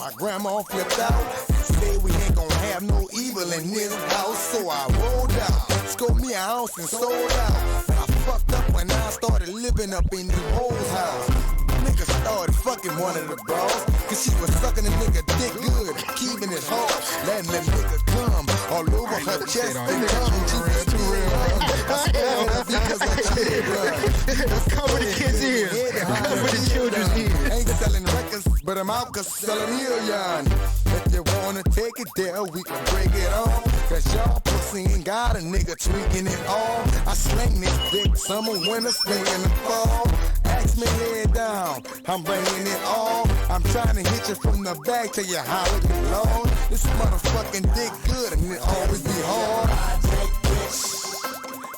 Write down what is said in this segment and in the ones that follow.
my grandma flipped out. Said we ain't gon' have no evil in this house. So I rolled out, scored me an ounce and sold out. But I fucked up when I started living up in the hoes house. Nigga started fucking one of the bras, cause she was sucking the nigga dick good, keeping it hard, letting the nigga come all over her chest and tongue. She was too real. I scared because I cheated, bro. Cover the kids' ears. Cover the children's ears. Ain't selling records, but I'm out cause sell a million. If you wanna take it there, we can break it on. Cause y'all pussy ain't got a nigga tweaking it all. I sling this dick summer, winter, spring, and the fall. Ask me head down, I'm bringing it all. I'm trying to hit you from the back till you holler it long. This motherfucking dick good and it always be hard. I take this,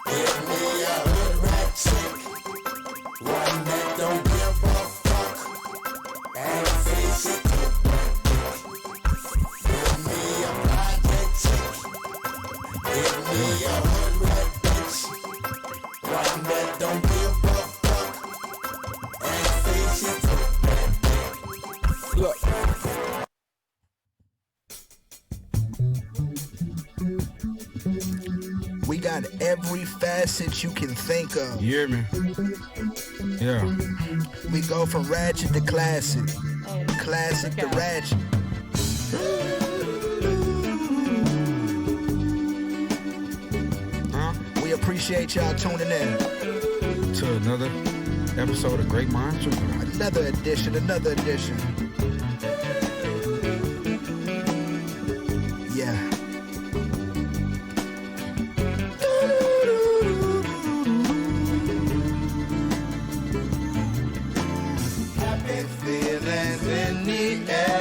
give me a hood rat chick, one that don't give a fuck, and say shit to give me a project chick, give me a hood rat bitch, one that don't give a fuck, and say shit to look. We got every facet you can think of. You hear me? Yeah. We go from ratchet to classic, classic to ratchet. We appreciate y'all tuning in to another episode of Great Minds. Another edition. Yeah. Happy feelings in the air,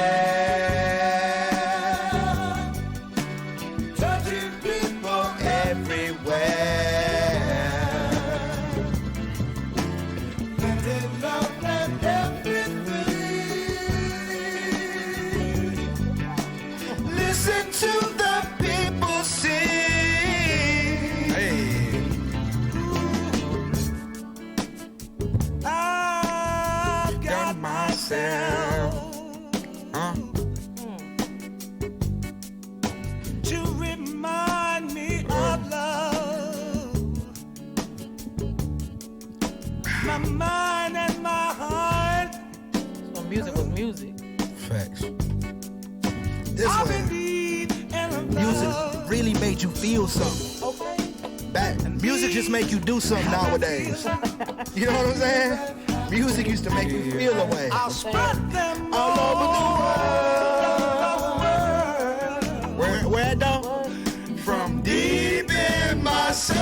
touching people everywhere. Letting love and everything. Listen to the people sing. Hey. I've got myself to remind me of love. My mind and my heart. So music was music. Facts. This way, music really made you feel something. Okay. Music just make you do something nowadays. You know what I'm saying? Music used to make you feel a way. I'll spread them All over the world. Where though? From deep in my soul.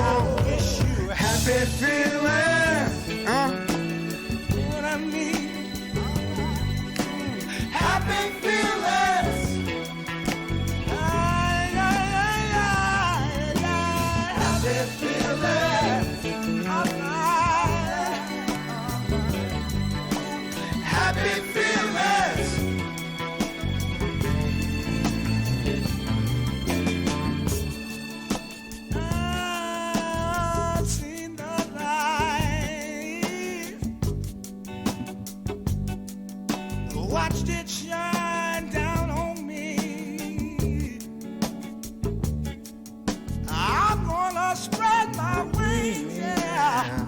I wish you happy feeling. What I need. Happy feelings. Happy feelings. Happy feelings. I've seen the light, watched it shine down on me. I'm gonna spread my wings, yeah.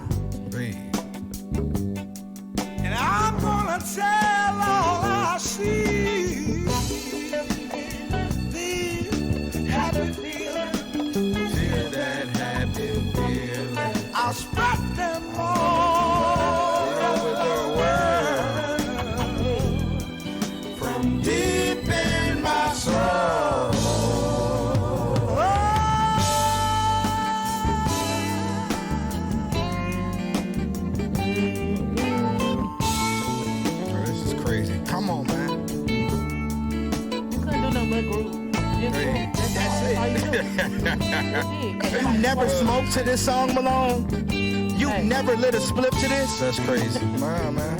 And I'm gonna tell all I see. These happy feelings. Feel that happy feeling. I'll spread them all over the world. From deep in my soul. This is crazy. Come on, man. You couldn't do no but group. That's all you do. You never smoked to this song, Malone? You never lit a spliff to this? That's crazy. Nah, man.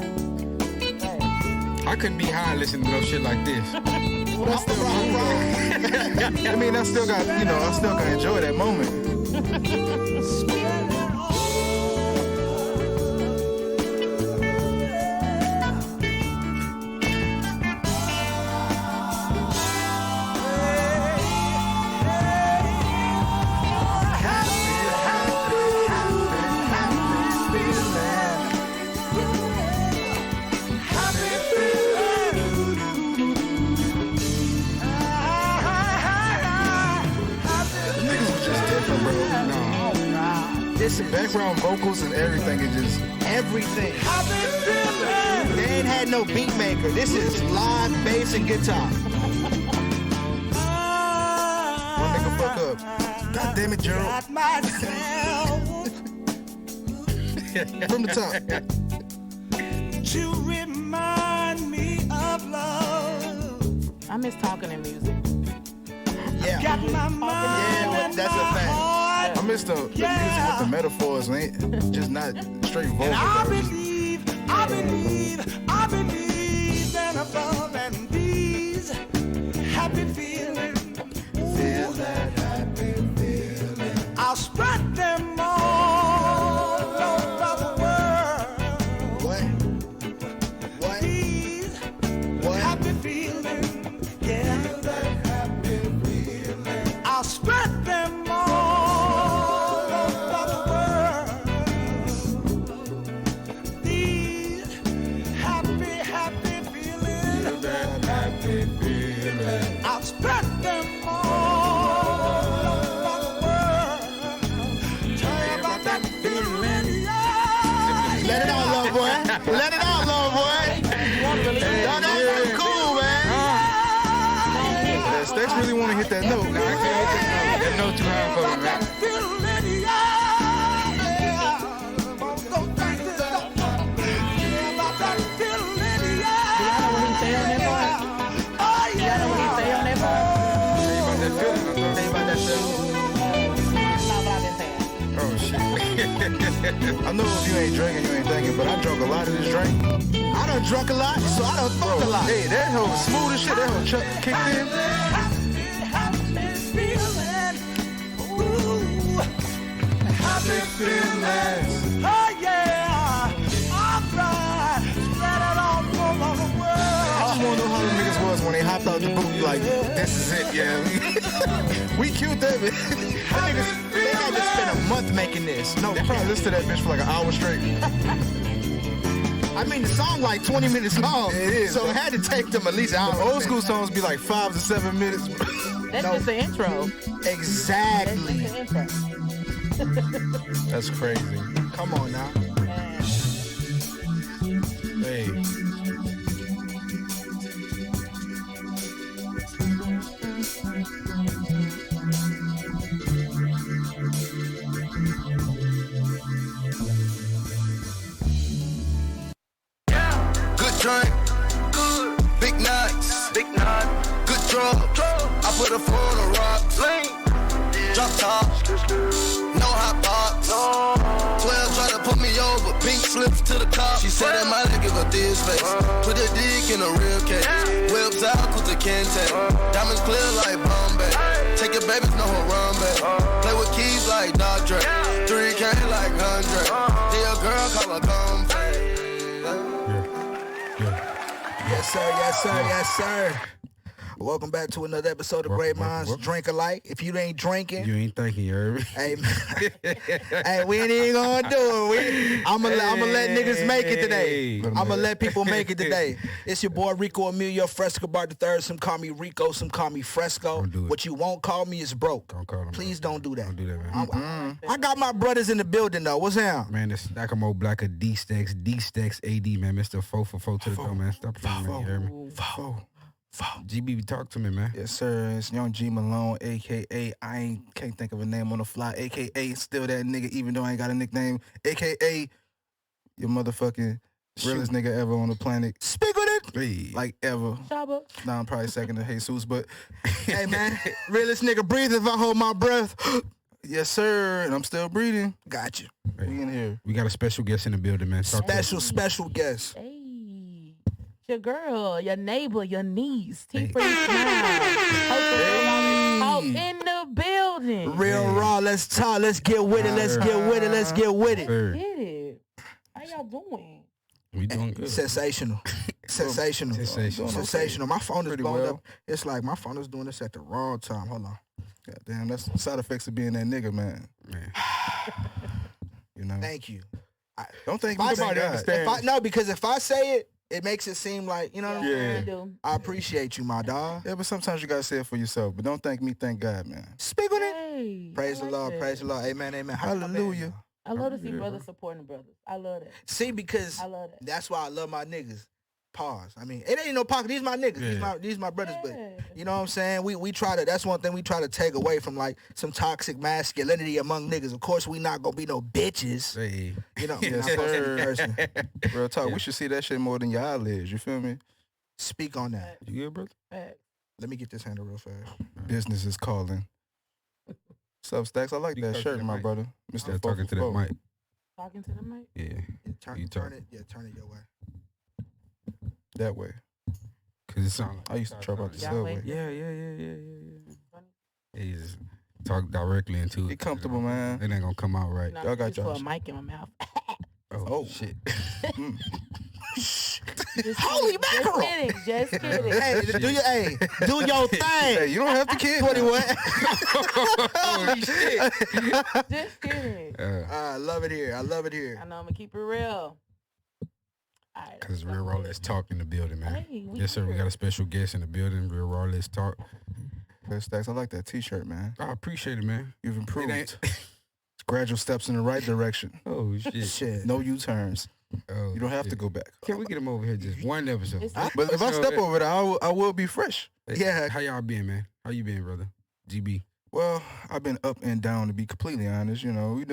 I couldn't be high listening to no shit like this. That's still I mean, I still got, I still got to enjoy that moment. the background vocals and everything is just everything. They ain't had no beat maker. This is live bass and guitar. One nigga fuck up. God damn it, Gerald. From the top. To remind me of love. I miss talking in music. Yeah. Got my mind Yeah, and that's my a fact. heart. I miss the music with the metaphors, ain't just not straight vocals. And I believe that above and these happy feelings. Feel that happy feeling. I'll spread them all over the world. What? These happy feelings, yeah. I'll spread them all over the world. These happy feelings. I'll spread them all over the world. Tell you about that feeling, yeah. Let it out, little boy. Let it out, little boy. Y'all know that's cool, man. Stacks really want to hit that note. Nah, I can't hit that note. That note too high for me, man. Oh, shit. I know if you ain't drinking, you ain't thinking, but I drunk a lot of this drink. I done drunk a lot, so I done fucked a lot. Hey, that hoe smooth as shit. That hoe kicked in. Happy feelings. Oh yeah. Alright. Spread it all over the I world. just want to know how the niggas was when they hopped out the booth like, this is it, yeah. We killed that bitch. They had to spend a month making this. No, They probably listened to that bitch for like an hour straight. I mean the song like 20 minutes long. It is. So it had to take them at least an hour. Old school songs be like 5 to 7 minutes. That's just the intro. That's Exactly. just the intro. That's crazy. Come on now. Hey. Good drink, good. Big nuts, good drug. I put a foot on the rocks. Drop top, no hot box. 12 try to put me over, pink slips to the top. She said that my nigga got this face. Put a dick in a real case. Whips out with the Kente. Diamonds clear like Bombay. Take your babies, know her run back. Play with keys like Dr. 3K like 100. Dear girl, call her come back. Yes, sir. Yes, sir. Yes, sir. Welcome back to another episode of Great Minds Drink Alike. If you ain't drinking, You ain't thinking, you heard me? hey, man. Hey, we ain't even gonna do it. I'm gonna let niggas make it today. Hey. I'm gonna let people make it today. It's your boy Rico Emilio Fresco Bar III. Some call me Rico, some call me Fresco. Don't do it. What you won't call me is broke. Don't call him Please broke. don't do that. Don't do that, man. I got my brothers in the building though. What's down? Man, this Nakamo Blacker D-Stacks AD, man. Mr. 4 to the door, man. Stop playing, man. You hear me? GB, talk to me, man. Yes, sir. It's Young G Malone, a.k.a. Can't think of a name on the fly, a.k.a. still that nigga, even though I ain't got a nickname, a.k.a. your motherfucking realest nigga ever on the planet. Speak with it. Hey. Like, ever. Shaba. Nah, I'm probably second to Jesus, but Hey man, realest nigga breathe if I hold my breath. yes, sir. And I'm still breathing. Got you. We in here. We got a special guest in the building, man. Talk to us. Special guest. Hey. Your girl, your neighbor, your niece. TPrettySmile. Out in the building. Real raw. Let's talk. Let's get with it. Let's get with it. Let's get with it. Sir, Get it. How y'all doing? we doing good. Sensational. Sensational. Sensational. Sensational. My phone is Pretty blown well. up. It's like my phone is doing this at the wrong time. Hold on. Goddamn, that's the side effects of being that nigga, man. Man. You know? Thank you. Don't think If I, me, thank God. no, because if I say it, it makes it seem like, you know what I'm saying? I do. I appreciate you, my dog. Yeah, but sometimes you gotta say it for yourself. But don't thank me, thank God, man. Speak with it. Hey. Praise I the like Lord. that. Praise the Lord. Amen. Amen. Hallelujah. I love to see brothers supporting brothers. I love that. See, because I love that. that's why I love my niggas. Pause. I mean, it ain't no pocket. These my niggas. These my brothers. But you know what I'm saying? We try to. That's one thing we try to take away from like some toxic masculinity among niggas. Of course, we not gonna be no bitches. Hey. You know, Yes, not sir. person. Real talk. We should see that shit more than y'all is. You feel me? Speak on that. You good, brother? Facts. Let me get this handle real fast. Business is calling. Sup, Stacks? I like You that talk shirt, to the my mic. brother. Mr. Yeah, talking to that mic. Talking to the mic. Yeah. Turn You talk. it. Yeah, turn it your way. That way. Cause it sound like I used to trap out the Y'all subway. wait. Yeah. He just talk directly into it. Get comfortable, man. It ain't gonna come out right. No, Y'all got just for y'all. a mic in my mouth. Oh shit. Just Holy kidding. mackerel! Just kidding. Hey, do your thing. Hey, you don't have to kid. 21. Holy shit. Just kidding. I love it here. I love it here. I know I'm gonna keep it real. All right, Cause Real Raw Let's Talk in the building, man. Hey, we Yes, sir. We here. got a special guest in the building. Real Raw Let's Talk. Stacks, I like that T-shirt, man. I appreciate it, man. You've improved. ain't- Gradual steps in the right direction. Oh shit. Shit. No U-turns. Oh, You don't have to shit. go back. Can we get him over here just one episode? It's- But if I step over there, I will be fresh. Yeah. How y'all been, man? How you been, brother? GB. Well, I've been up and down, to be completely honest. You know, we've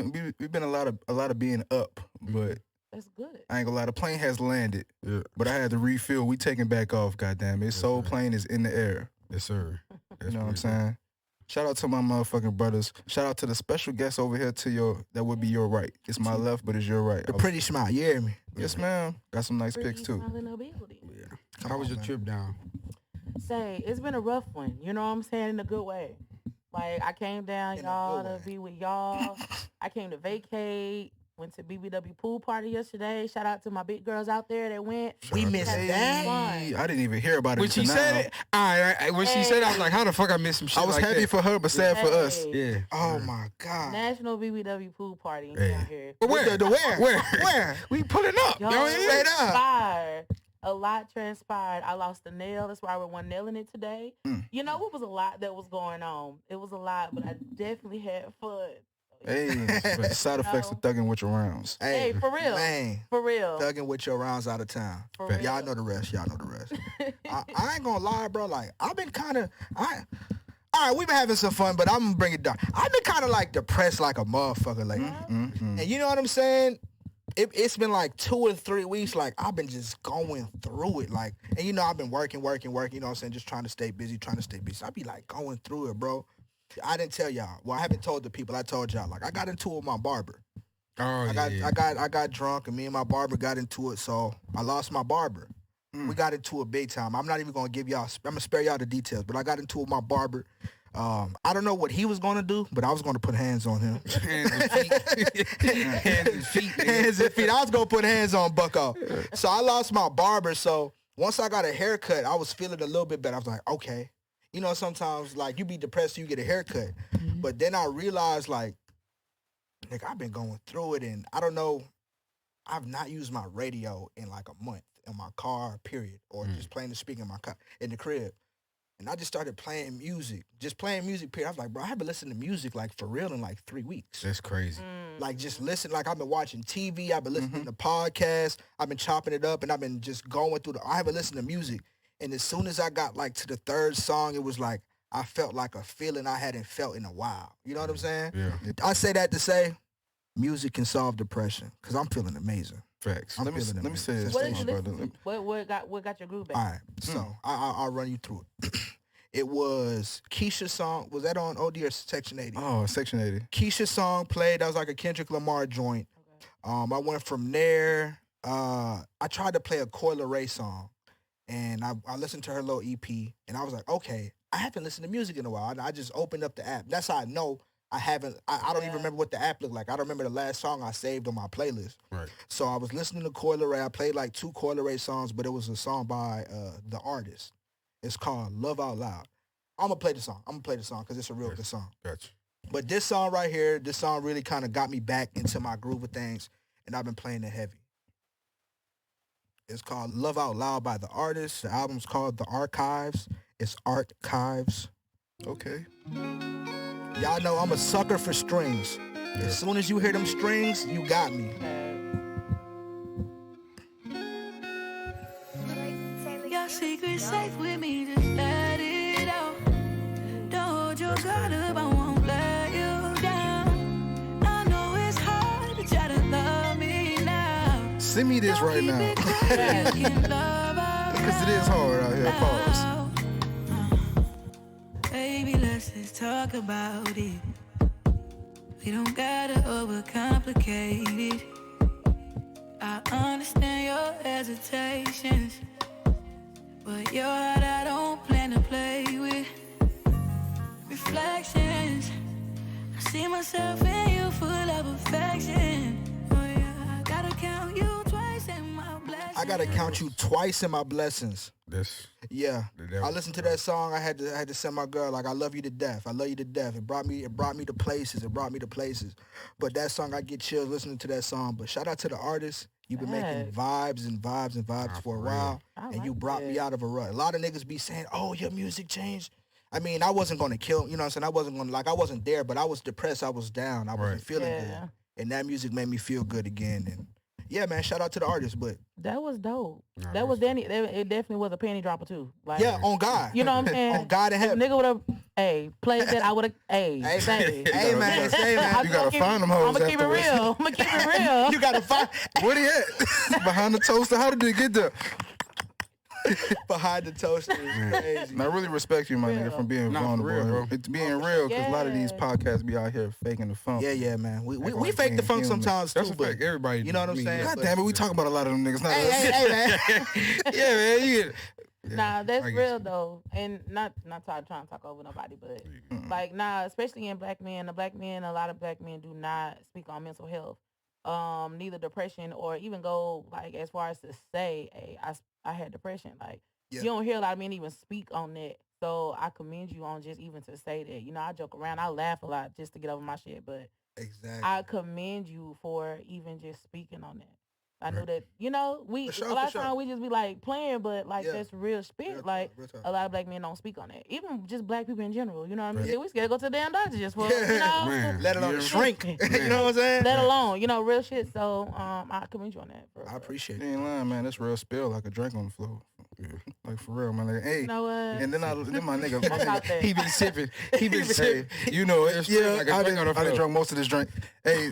been a lot of being up, but That's good. I ain't gonna lie, the plane has landed. Yeah. But I had to refill. We taking back off, goddamn it. Yes, Soul sir. plane is in the air. Yes, sir. You know what I'm saying? Shout out to my motherfucking brothers. Shout out to the special guest over here that would be your right. It's my left, but it's your right. The pretty smile. You hear me? Yes, ma'am. Got some nice pics too. Smiling ability. Yeah. How was your trip down? Say, it's been a rough one. You know what I'm saying? In a good way. Like, I came down, In a y'all, good to way. be with y'all. I came to vacate. Went to BBW pool party yesterday. Shout out to my big girls out there that went. We missed Had that. fun. I didn't even hear about it. When she until said now. it, when she said it, I was like, how the fuck I missed some shit I was like happy that? for her, but sad for us. Hey. Yeah. Oh my God. National BBW pool party Hey. down here. But where? Where? Where? Where? We pulling up. Y'all Yo, straight up. transpired. A lot transpired. I lost a nail. That's why I went nailing it today. You know, it was a lot that was going on. It was a lot, but I definitely had fun. Hey, side effects of thugging with your rounds. Hey, for real. Man. For real. Thugging with your rounds out of town. For real. Y'all know the rest. Y'all know the rest. I ain't gonna lie, bro. Like, I've been kind of, all right, we've been having some fun, but I'm gonna bring it down. I've been kind of like depressed like a motherfucker lately. And you know what I'm saying? It's been like 2 or 3 weeks. Like, I've been just going through it. Like, and you know, I've been working. You know what I'm saying? Just trying to stay busy. I be like going through it, bro. I didn't tell y'all. Well, I haven't told the people. I told y'all. Like, I got into it with my barber. Oh, I got drunk, and me and my barber got into it, so I lost my barber. We got into it big time. I'm not even gonna give y'all. I'm gonna spare y'all the details, but I got into it with my barber. I don't know what he was gonna do, but I was gonna put hands on him. Hands and feet. Hands and feet. nigga. Hands and feet. I was gonna put hands on Bucko. So I lost my barber. So once I got a haircut, I was feeling a little bit better. I was like, okay. You know, sometimes like you be depressed, you get a haircut, but then I realized like, nigga, I've been going through it, and I don't know. I've not used my radio in like a month in my car, period, or just playing the speaker in my car in the crib. And I just started playing music, period. I was like, bro, I haven't listened to music like for real in like 3 weeks. That's crazy. Like just listen, like I've been watching TV, I've been listening to podcasts, I've been chopping it up, and I've been just going through I haven't listened to music. And as soon as I got like to the third song, it was like I felt like a feeling I hadn't felt in a while. You know what I'm saying? Yeah. I say that to say music can solve depression because I'm feeling amazing. Facts. I'm Let me feeling say amazing. this, What to did you my listen brother. to? What got your groove back? All right, so I'll run you through it. It was Keisha's song. Was that on OD or Section 80? Oh, Section 80. Keisha's song played. That was like a Kendrick Lamar joint. I went from there. I tried to play a Coi Leray song, and I listened to her little EP, and I was like, okay, I haven't listened to music in a while. And I just opened up the app. That's how I know I haven't. I don't even remember what the app looked like. I don't remember the last song I saved on my playlist. Right. So I was listening to Coi Leray. I played like 2 Coi Leray songs, but it was a song by the artist. It's called Love Out Loud. I'm going to play the song. Because it's a real good song. Gotcha. But this song right here, this song really kind of got me back into my groove of things, and I've been playing it heavy. It's called Love Out Loud by the artist. The album's called The Archives. It's Archives. Okay. Y'all know I'm a sucker for strings. As soon as you hear them strings, you got me. Your secret safe with me, just let it out. Don't hold your guard up, I won't let you down. I know it's hard to try to love me now. Send me this right now. Because it is hard out here. Pause. Baby, let's just talk about it. We don't gotta overcomplicate it. I understand your hesitations, but your heart I don't plan to play with. Reflections, I see myself in you full of affection. Oh yeah, I gotta count you twice in my blessings. I gotta count you twice in my blessings. This. Yeah, I listened to that song. I had to send my girl like, I love you to death. I love you to death. It brought me to places. But that song, I get chills listening to that song. But shout out to the artist. You've been making vibes and vibes and vibes for a while, and you brought me out of a rut. A lot of niggas be saying, "Oh, your music changed." I mean, I wasn't gonna kill. You know what I'm saying? I wasn't there, but I was depressed. I was down. I wasn't feeling good, and that music made me feel good again. And yeah, man, shout out to the artist. But that was dope. That was Danny. It definitely was a panty dropper too. Like, yeah, on God. You know what I'm saying? On God and heaven. If nigga would have, played that, I would have, hey man, You gotta find them hoes. I'm gonna keep it real. You gotta find. Where they at? Behind the toaster. How did they get there? Behind the toaster is crazy. And I really respect you, my nigga, for being vulnerable. Real, it's being real, because a lot of these podcasts be out here faking the funk. Yeah, man. We fake the funk sometimes too. That's a fact. Everybody. You know what I'm saying? God damn it, we talk about a lot of them niggas. Hey, man. Yeah, man. You Nah, that's real though, and not trying to talk over nobody, but like especially in black men, a lot of black men do not speak on mental health, neither depression or even go like as far as to say, hey, I had depression. Like you don't hear a lot of men even speak on that. So I commend you on just even to say that. You know, I joke around, I laugh a lot just to get over my shit, but exactly, I commend you for even just speaking on that. I know that, you know, a lot of times we just be like playing, but like that's real spit. Like a lot of black men don't speak on that. Even just black people in general, you know what I mean? We scared to go to the damn doctor just for, you know. Man, let alone shrink. You know what I'm saying? Let alone, you know, real shit. So I commend you on that. I appreciate it. You ain't lying, man. That's real spill like a drink on the floor. Like for real, man. Like, hey, you know what? And then my nigga, he been sipping. You know it. Yeah, like I done drunk most of this drink. Hey,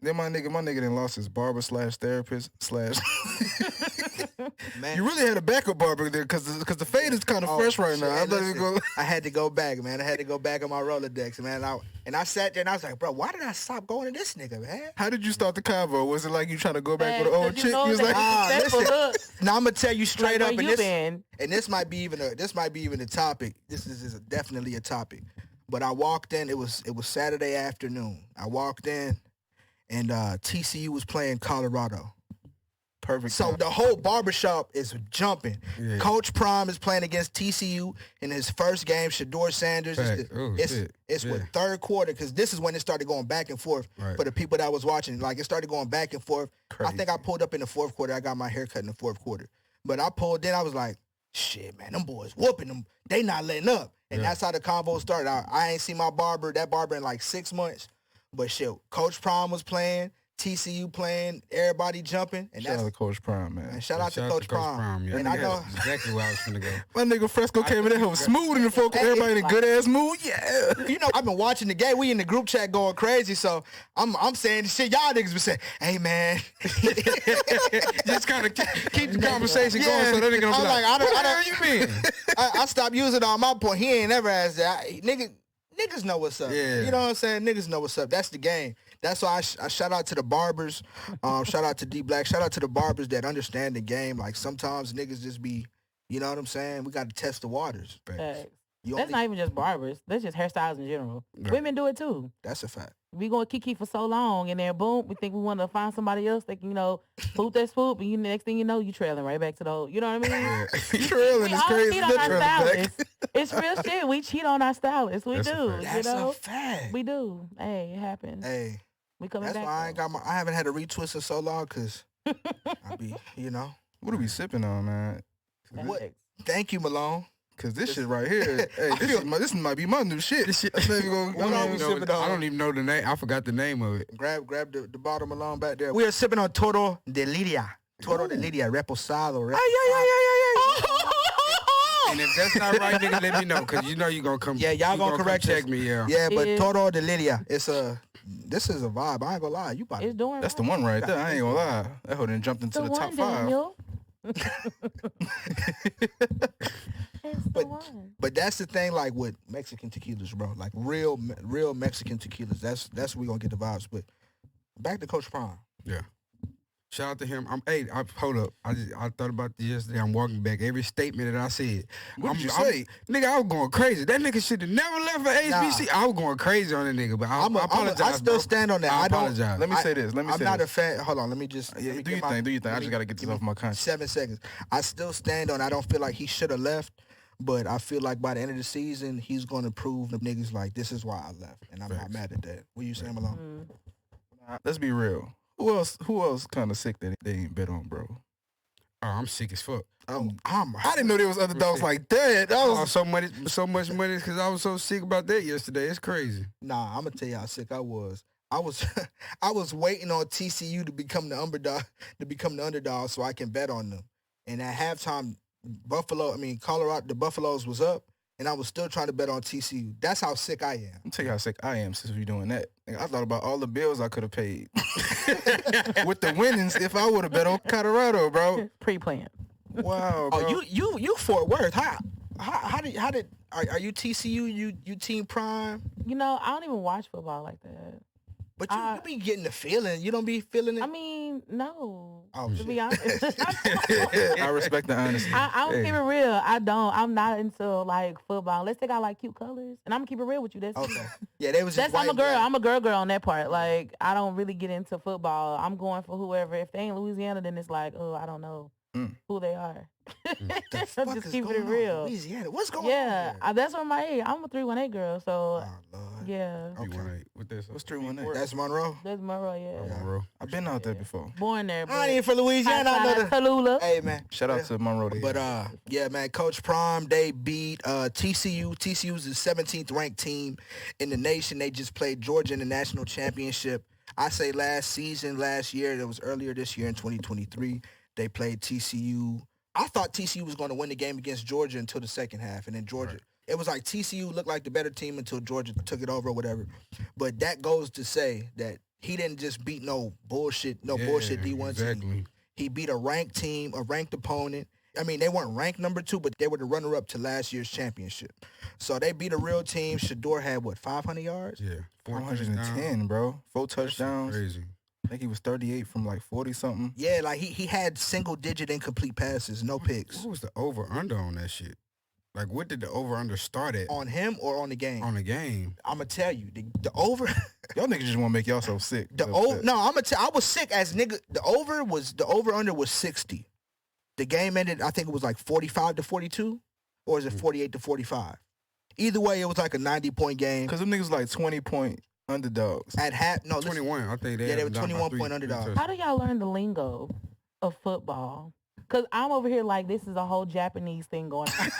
then my nigga done lost his barber / therapist / Man. You really had a backup barber there because the fade is kind of fresh right now. I had to go back, man. I had to go back on my Rolodex, man. I sat there and I was like, bro, why did I stop going to this nigga, man? How did you start the convo? Was it like you trying to go back with an old chick? You was like, listen. Now I'm gonna tell you straight up, and this might be even a topic. This is definitely a topic. But I walked in. It was Saturday afternoon. I walked in, and TCU was playing Colorado. Perfect. So the whole barbershop is jumping. Yeah. Coach Prime is playing against TCU in his first game. Shador Sanders. It's with third quarter, because this is when it started going back and forth for the people that was watching. Like, it started going back and forth. Crazy. I think I pulled up in the fourth quarter. I got my hair cut in the fourth quarter. But I pulled in. I was like, shit, man, them boys whooping them. They not letting up. And that's how the convo started. I ain't seen that barber in like 6 months. But shit, Coach Prime was playing. TCU playing, everybody jumping. And shout out to Coach Prime, man. Shout out to Coach Prime. Yeah. And I know exactly where I was gonna go. My nigga Fresco came in there, was smooth in the folk. Everybody in a good ass mood. Yeah. You know, I've been watching the game. We in the group chat going crazy. So I'm saying the shit y'all niggas be saying, hey man. Just kind of keep the conversation going so that nigga gonna be like, what the hell you mean? I stopped using it on my point. He ain't never asked that. Niggas know what's up. Yeah. You know what I'm saying? Niggas know what's up. That's the game. That's why I shout out to the barbers. Shout out to D Black. Shout out to the barbers that understand the game. Like, sometimes niggas just be, you know what I'm saying? We got to test the waters. That's not even just barbers. That's just hairstyles in general. Right. Women do it too. That's a fact. We going to kiki for so long, and then boom, we think we want to find somebody else that can, you know, swoop that swoop, and next thing you know, you trailing right back to the old. You know what I mean? Yeah. Trailing is crazy. Cheat on our stylists. It's real shit. We cheat on our stylists. We That's do. That's you know? a fact. We do. Hey, it happens. Hey. We coming That's back. why I haven't had a retwist in so long, because I be, you know. What are we sipping on, man? What? Thank you, Malone. Cause this shit right here, hey, this might be my new shit. This shit, I don't even know the name. I forgot the name of it. Grab the bottom along back there. We are sipping on Toro de Lidia. Toro de Lidia, reposado. And if that's not right, nigga, let me know, cause you know you gonna come. Yeah, y'all gonna correct check me, yeah. Yeah, but Toro de Lidia, this is a vibe. I ain't gonna lie, you it's doing that's the one right there. I ain't gonna lie. That hoe done jumped into the top 5. But that's the thing, like with Mexican tequilas, bro. Like real Mexican tequilas. That's where we gonna get the vibes. But back to Coach Prime. Yeah. Shout out to him. Hold up. I thought about this yesterday. I'm walking back every statement that I said. What did you say? Nigga, I was going crazy. That nigga should have never left for HBC. I was going crazy on that nigga, but I apologize. I still stand on that. I apologize. Let me say this. I'm not a fan. Hold on. Let me just. Do your thing. I just gotta get this off my conscience. 7 seconds. I still stand on. I don't feel like he should have left, but I feel like by the end of the season, he's gonna prove the niggas like this is why I left, and I'm not mad at that. What you saying, Malone? Let's be real. Who else kind of sick that they ain't bet on, bro? Oh, I'm sick as fuck. I didn't know there was other dogs like that. So much money because I was so sick about that yesterday. It's crazy. Nah, I'm gonna tell you how sick I was. I was waiting on TCU to become the underdog so I can bet on them. And at halftime, Colorado, the Buffaloes was up, and I was still trying to bet on TCU. That's how sick I am. I'll tell you how sick I am since we're doing that. I thought about all the bills I could have paid with the winnings if I would have bet on Colorado, bro. Pre-planned. Wow, bro. Oh, you Fort Worth? How did are you TCU? You Team Prime? You know, I don't even watch football like that. But you be getting the feeling. You don't be feeling it? I mean, no. Oh, to be honest. I respect the honesty. I'm keep it real. I'm not into like football. Unless they got like cute colors. And I'm gonna keep it real with you. That's okay. Yeah, they was just I'm a girl. I'm a girl on that part. Like, I don't really get into football. I'm going for whoever. If they ain't Louisiana, then it's like, oh, I don't know who they are. I'm just keeping it real. Louisiana. What's going on? Yeah, that's where I'm a 318 girl, so yeah. Okay. What's 318? That's Monroe. That's Monroe, yeah. Monroe. I've been out there before. Born there. I ain't from Louisiana. I know Tallulah. Hey man, shout out to Monroe. But yeah, man, Coach Prime, they beat TCU. TCU's the 17th ranked team in the nation. They just played Georgia in the national championship. I say last year, that was earlier this year in 2023. They played TCU. I thought TCU was going to win the game against Georgia until the second half, and then Georgia. It was like TCU looked like the better team until Georgia took it over or whatever. But that goes to say that he didn't just beat no bullshit D1 team. He beat a ranked team, a ranked opponent. I mean, they weren't ranked number 2, but they were the runner-up to last year's championship. So they beat a real team. Shador had, 500 yards? Yeah. 410, bro. 4 touchdowns. That's crazy. I think he was 38 from like 40-something. Yeah, like he had single-digit incomplete passes, no picks. What was the over-under on that shit? Like, what did the over-under start at? On him or on the game? On the game. I'm going to tell you, the over... Y'all niggas just want to make y'all so sick. No, I'm going to tell I was sick as nigga. The over-under was 60. The game ended, I think it was like 45-42, or is it 48-45? Either way, it was like a 90-point game. Because them niggas like 20-point underdogs. At half, no, 21. I think they were 21-point underdogs. How do y'all learn the lingo of football? Because I'm over here like this is a whole Japanese thing going on.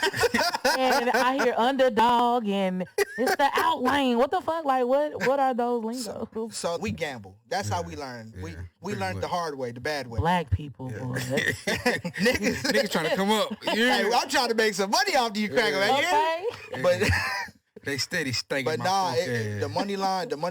And I hear underdog and it's the outline. What the fuck? Like, what are those lingos? So we gamble. That's how we learn. We learned the hard way, the bad way. Black people, boy. Niggas trying to come up. Hey, I'm trying to make some money off you, cracker, man. Okay. But they steady stinking. But nah, the money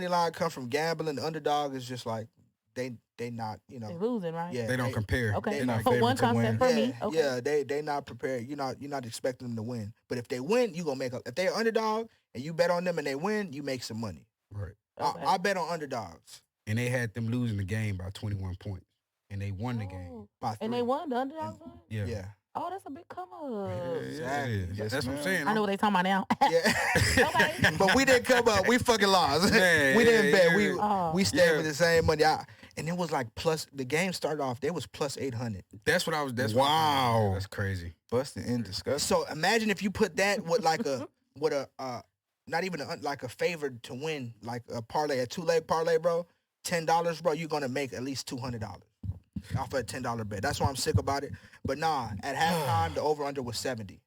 line come from gambling. The underdog is just like they not, you know. They losing, right? Yeah, they don't compare. Okay. They're not For one concept for me. Okay. Yeah, they not prepared. You're not expecting them to win. But if they win, you gonna make if they're underdog and you bet on them and they win, you make some money. Right. Okay. I bet on underdogs. And they had them losing the game by 21 points. And they won the game. By 3. And they won the underdogs won? Yeah. Oh, that's a big come up. Exactly. Yes, that's what I'm saying. I know what they talking about now. Yeah. Okay. But we didn't come up. We fucking lost. We didn't bet. We stayed with the same money. And it was like the game started off, they was plus 800. That's what I was, wow. That's crazy. Busted in disgusting. So imagine if you put that with like not even like a favored to win, like a parlay, a 2-leg parlay, bro, $10, bro, you're going to make at least $200 off of a $10 bet. That's why I'm sick about it. But nah, at halftime, the over-under was 70.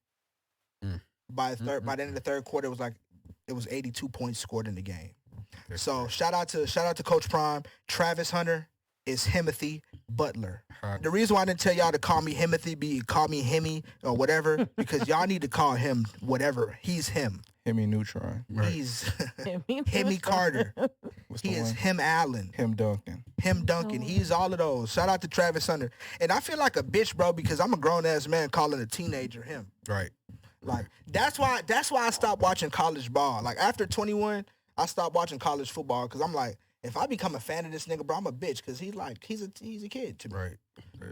by the end of the third quarter, it was 82 points scored in the game. So shout out to Coach Prime. Travis Hunter is Himothy Butler. The reason why I didn't tell y'all to call me Himothy, call me Hemi or whatever, because y'all need to call him whatever. He's him. Hemi Neutron. Right. He's Hemi Carter. He is Him Allen. Him Duncan. Him Duncan. He's all of those. Shout out to Travis Hunter. And I feel like a bitch, bro, because I'm a grown ass man calling a teenager him. Right. Like that's why I stopped watching college ball. Like after 21, I stopped watching college football because I'm like, if I become a fan of this nigga, bro, I'm a bitch because he's a kid to me. Right.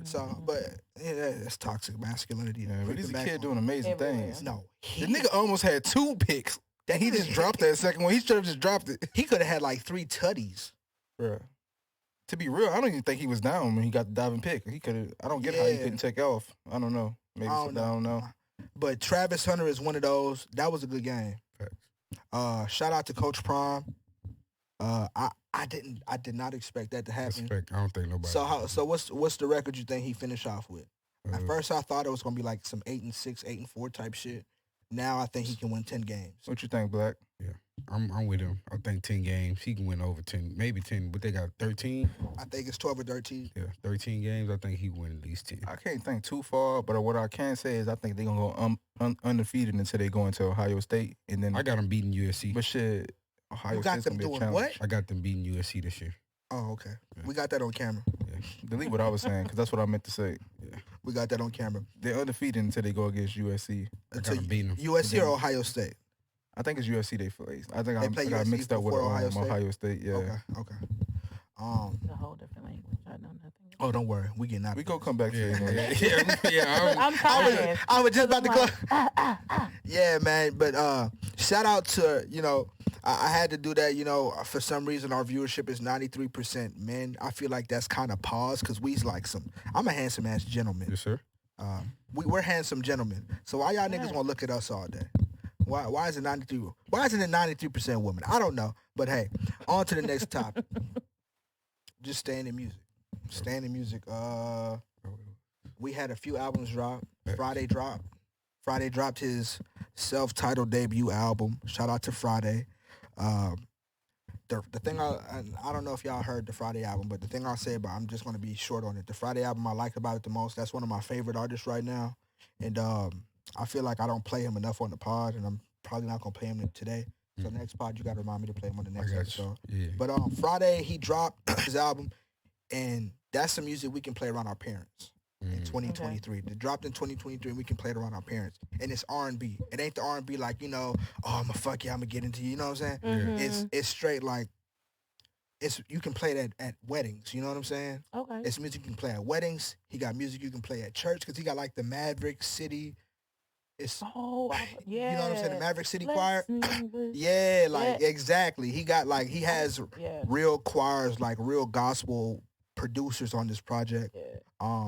So, but yeah, that's toxic masculinity. Yeah, but he's a kid doing amazing things. No, the nigga almost had 2 picks. That he just dropped that second one. He should have just dropped it. He could have had like 3 tutties. Bro. To be real, I don't even think he was down when he got the diving pick. He could have. I don't get how he couldn't take off. I don't know. Maybe I don't know. But Travis Hunter is one of those. That was a good game. Shout out to Coach Prime. I did not expect that to happen. I don't think nobody. So what's the record you think he finished off with? At first I thought it was gonna be like some 8-6, 8-4 type shit. Now I think he can win 10 games. What you think, Black? Yeah, I'm with him. I think 10 games. He can win over 10, maybe 10. But they got 13. I think it's 12 or 13. Yeah, 13 games. I think he can win at least 10. I can't think too far, but what I can say is I think they're gonna go undefeated until they go into Ohio State, and then I got them beating USC. But shit, Ohio State's gonna be a challenge. What? I got them beating USC this year. Oh, okay. Yeah. We got that on camera. Yeah. Delete what I was saying, because that's what I meant to say. Yeah. We got that on camera. They're undefeated until they go against USC. Until USC or Ohio State? I think it's USC they face. I think I got USC mixed up with Ohio State. Yeah. Okay. It's a whole different language. I know nothing. Oh, don't worry. We getting out. We gonna come back to it. Yeah. I'm tired. I was just about to close. Yeah, man. But shout out to, I had to do that, for some reason our viewership is 93% men. I feel like that's kind of pause because we's like I'm a handsome ass gentleman. Yes, sir. We're handsome gentlemen. So why y'all niggas gonna look at us all day? Why is it 93? Why isn't it 93% women? I don't know. But hey, on to the next topic. Just staying in music. We had a few albums drop. Fridayy dropped his self-titled debut album. Shout out to Fridayy. The thing I don't know if y'all heard the Fridayy album, but the thing I'll say about I'm just gonna be short on it. The Fridayy album I like about it the most. That's one of my favorite artists right now, and I feel like I don't play him enough on the pod, and I'm probably not gonna play him today. So next pod you gotta remind me to play him on the next episode. Yeah. But Fridayy he dropped his album, and that's some music we can play around our parents. In 2023. It dropped in 2023 and we can play it around our parents. And it's R&B. It ain't the R&B like, I'm gonna fuck you, I'm gonna get into you, you know what I'm saying? Mm-hmm. It's straight like, you can play that at weddings, you know what I'm saying? Okay. It's music you can play at weddings. He got music you can play at church because he got like the Maverick City. It's yeah. You know what I'm saying? The Maverick City Choir. Yeah, exactly. He got he has real choirs, like real gospel producers on this project. Yeah.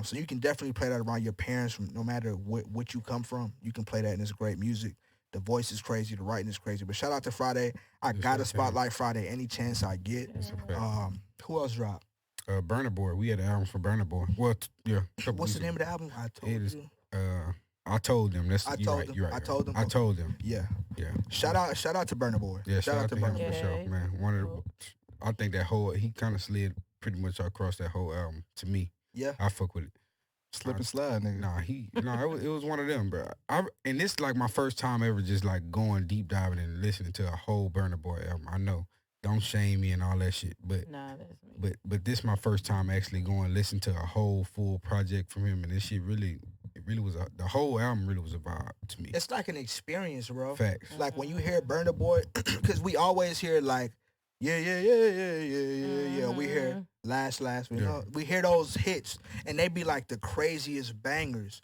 So you can definitely play that around your parents from no matter what you come from. You can play that and it's great music. The voice is crazy, the writing is crazy. But shout out to Fridayy. I gotta spotlight Fridayy any chance I get. Who else dropped? Burna Boy. We had an album for Burna Boy. Well, What's the name of the album? I told them. That's I told them. I told them. I told them. Yeah. Yeah. Shout out to Burna Boy. Yeah, shout out to him Burna for sure, man. I think that he kind of slid pretty much across that whole album to me. Yeah. I fuck with it. Slip and slide, nigga. It was one of them, bro. And this like my first time ever just like going deep diving and listening to a whole Burna Boy album. I know, don't shame me and all that shit, but that's me. But this my first time actually going listen to a whole full project from him, and this shit really was the whole album really was a vibe to me. It's like an experience, bro. Facts. Like when you hear Burna Boy, because we always hear like, yeah. We hear last. We hear those hits, and they be like the craziest bangers.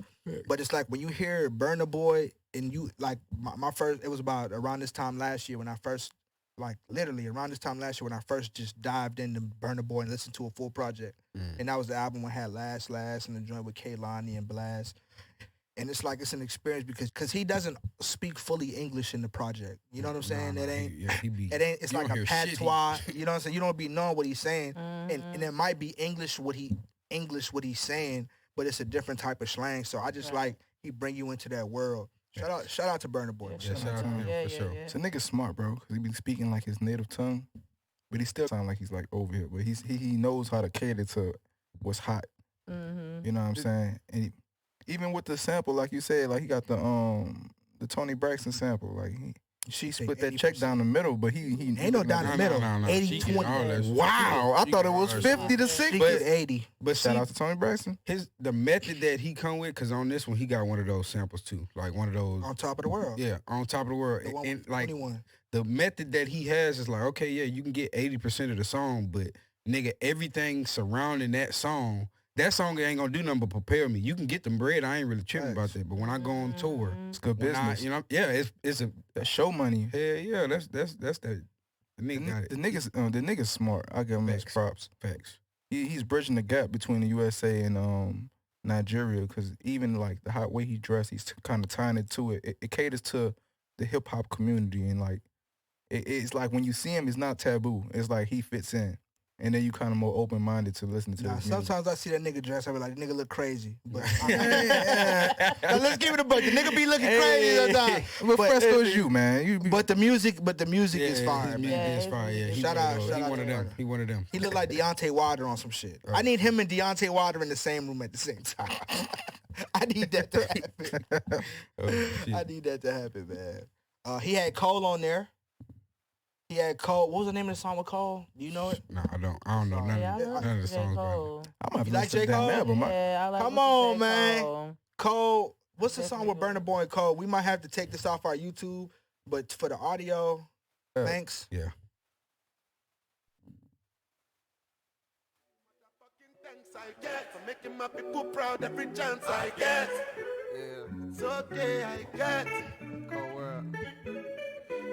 But it's like when you hear Burna Boy, and you like my first. It was about around this time last year when I first, like literally around this time last year when I first just dived into Burna Boy and listened to a full project, and that was the album that had last, and the joint with Kehlani and Blast. And it's like it's an experience because he doesn't speak fully English in the project. You know what I'm saying? It's like a patois. You know what I'm saying? You don't be knowing what he's saying, and it might be English what he's saying, but it's a different type of slang. So I just like he bring you into that world. Shout out to Burna Boy. Yeah, shout out to him for sure. So nigga smart, bro, because he be speaking like his native tongue, but he still sound like he's like over here. But he knows how to cater to what's hot. Mm-hmm. You know what I'm saying? And even with the sample, like you said, like he got the Tony Braxton sample, like she split that check down the middle, but he ain't no down the middle. 80-20. Wow, I thought it was 50 to 60. But 80. But shout out to Tony Braxton. The method that he come with, because on this one he got one of those samples too, like one of those On Top of the World. Yeah, On Top of the World. The one And with like 21. the method that he has is like, okay, yeah, you can get 80% of the song, but nigga, everything surrounding that song ain't gonna do nothing but prepare me. You can get them bread. I ain't really tripping about that. But when I go on tour, It's good business. It's a show money. Yeah, that's that. The nigga got it. The nigga's smart. I give him his props. Facts. He's bridging the gap between the USA and Nigeria, because even like the hot way he dressed, he's kind of tying it to it. It caters to the hip hop community, and like it's like when you see him, it's not taboo. It's like he fits in. And then you kind of more open-minded to listening to his music. Sometimes I see that nigga dress, I be like, nigga look crazy. But now, let's give it a buck. The nigga be looking crazy sometimes. But Fresco's you, man. But the music is fire, His man. music is fire. Yeah, Shout out He one of them. He one of them. He look like Deontay Wilder on some shit. I need him and Deontay Wilder in the same room at the same time. I need that to happen. I need that to happen, man. He had Cole on there. He had Cole. What was the name of the song with Cole? Do you know it? No, I don't know none of the songs. I'm gonna like J. Cole. I like Come on, J. man. Cole. Cole. What's the song with Burna Boy and Cole? We might have to take this off our YouTube, but for the audio, thanks. Yeah. Thanks I get for making my people proud every chance I get. Yeah, it's okay I get.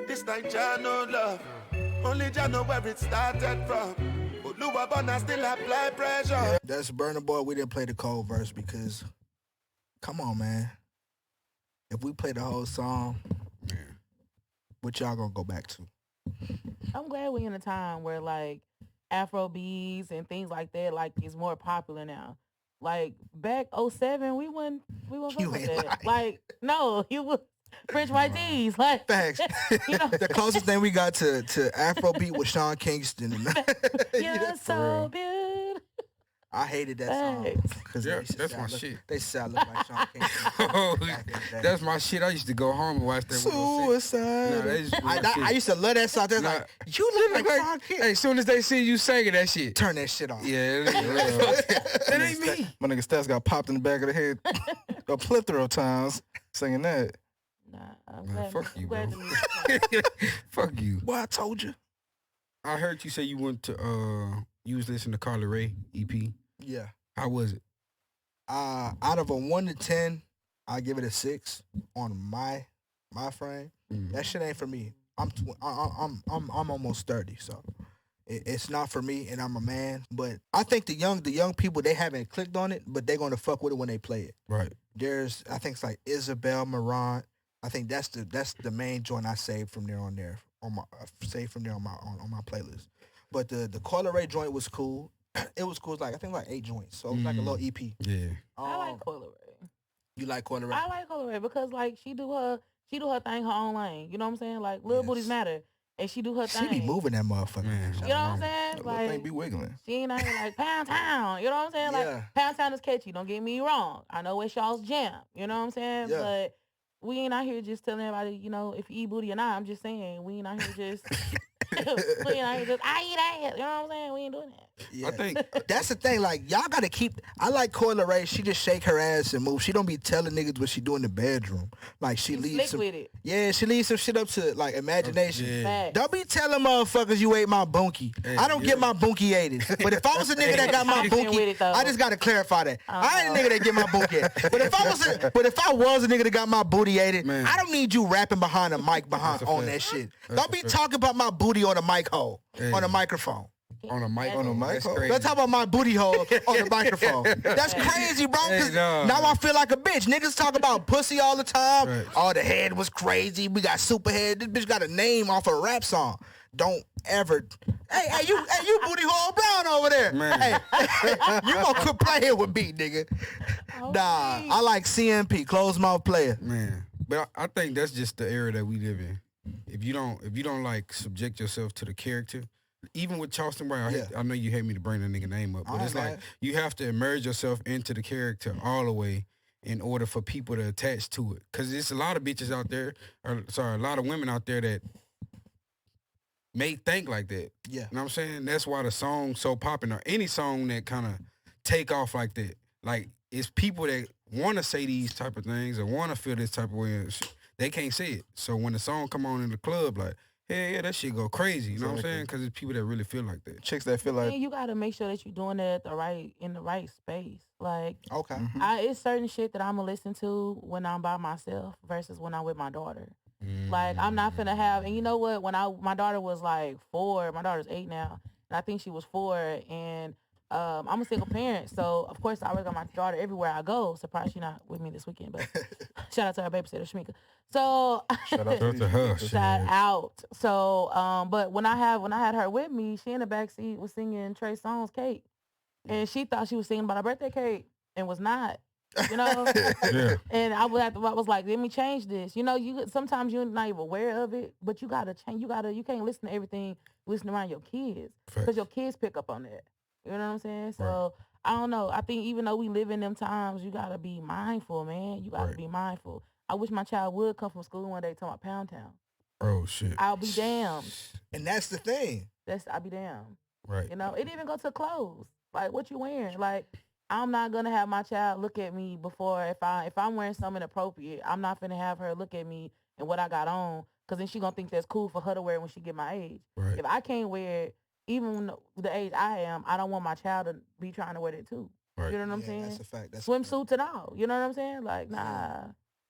This time Jah no love, only Jah know where it started from. But Lua Bona still apply pressure. Yeah, that's Burna Boy. We didn't play the Cole verse because, come on, man. If we play the whole song, what y'all gonna go back to? I'm glad we're in a time where like Afro beats and things like that like is more popular now. Like back 07, we wasn't fucking with that. Lying. Like no, you was French white tees. Like Facts. you know? The closest thing we got to Afrobeat was Sean Kingston. You're so beautiful. I hated that song. Cause that's my shit. They sound look like Sean Kingston. Oh, that's my shit. I used to go home and watch that. Suicide. I used to love that song. They're like, you look like Sean Kingston. Hey, as soon as they see you singing that shit, turn that shit off. Yeah, that ain't me. My nigga Stats got popped in the back of the head a plethora of times singing that. Nah, I'm glad. Fuck you, bro. Fuck you. Boy, I told you. I heard you say you went to you was listening to Coi Leray EP. Yeah. How was it? Out of a 1 to 10, I give it a 6 on my frame. That shit ain't for me. I'm almost 30, so it's not for me, and I'm a man. But I think the young people, they haven't clicked on it, but they're gonna fuck with it when they play it. Right. There's, I think it's like Isabel Marant. I think that's the main joint I saved from there on my playlist. But the Coi Leray joint was cool. It was cool. It's like I think like 8 joints, so it was like a little EP. Yeah. I like Coi Leray. You like Coi Leray? I like Coi Leray because like she do her thing her own lane. You know what I'm saying? Like little booties matter, and she do her thing. She be moving that motherfucker. Man, you know what I'm saying? That Like thing be wiggling. she ain't out here like Pound Town. You know what I'm saying? Yeah. Like Pound Town is catchy. Don't get me wrong. I know it's y'all's jam. You know what I'm saying? Yeah. But we ain't out here just telling everybody, you know, if you eat booty or not. I'm just saying we ain't out here just. We ain't out here just I eat ass. You know what I'm saying? We ain't doing that. Yeah. I think that's the thing. Like y'all gotta keep. I like Coi Leray. She just shake her ass and move. She don't be telling niggas what she do in the bedroom. Like she leaves slick some. with it. Yeah, she leaves some shit up to like imagination. Yeah. Don't be telling motherfuckers you ate my bunkie. Hey, I don't get my bunkie aided. But if I was a nigga that got my With it, bunkie, though. I just gotta clarify that. I ain't a nigga that get my bunkie. But if I was a nigga that got my booty aided, Man. I don't need you rapping behind a mic on that shit. Don't be talking about my booty on a mic hole, on a microphone. on a mic. That's Let's crazy. talk about my booty hole on the microphone. That's crazy, bro. 'Cause Hey, no. now I feel like a bitch. Niggas talk about pussy all the time. Right. Oh, the head was crazy. We got super head. This bitch got a name off a rap song. Don't ever. Hey, you booty hole brown over there. Man. Hey, you gonna quit playing with me, nigga. Oh, Nah, please. I like CMP, closed mouth player. Man. But I think that's just the era that we live in. If you don't like subject yourself to the character, even with Charleston White, I know you hate me to bring that nigga name up, but it's like you have to immerse yourself into the character all the way in order for people to attach to it. Because there's a lot of bitches out there, a lot of women out there that may think like that. Yeah. You know what I'm saying? That's why the song's so popping. Or any song that kind of take off like that. Like, it's people that want to say these type of things or want to feel this type of way. They can't say it. So when the song come on in the club, like, hey, yeah, that shit go crazy. You know what I'm saying? Because it's people that really feel like that. Chicks that feel like... And you got to make sure that you're doing it in the right space. Like, okay. It's certain shit that I'm going to listen to when I'm by myself versus when I'm with my daughter. Like, I'm not finna have, and you know what, when my daughter was like 4, my daughter's 8 now, and I think she was 4, and I'm a single parent, so of course I always got my daughter everywhere I go. Surprised she's not with me this weekend, but shout out to our babysitter, Shamika. So shout out to her. Shout out. So, but when I had her with me, she in the backseat was singing Trey Songz Cake, and she thought she was singing about her birthday cake, and was not. You know, and I was like, let me change this. You know, sometimes you're not even aware of it, but you gotta change. You can't listen to everything. Listen around your kids because your kids pick up on that. You know what I'm saying? So I don't know. I think even though we live in them times, you gotta be mindful, man. You gotta be mindful. I wish my child would come from school one day talking about Pound Town. Oh shit! I'll be damned. And that's the thing. I'll be damned. Right. You know, it even go to clothes. Like, what you wearing? Like, I'm not gonna have my child look at me before if I'm wearing something inappropriate. I'm not gonna have her look at me and what I got on, because then she gonna think that's cool for her to wear when she get my age. Right. If I can't wear it, even the age I am, I don't want my child to be trying to wear it too. Right. You know what I'm saying? That's a fact. Swimsuits and all. You know what I'm saying? Like, nah.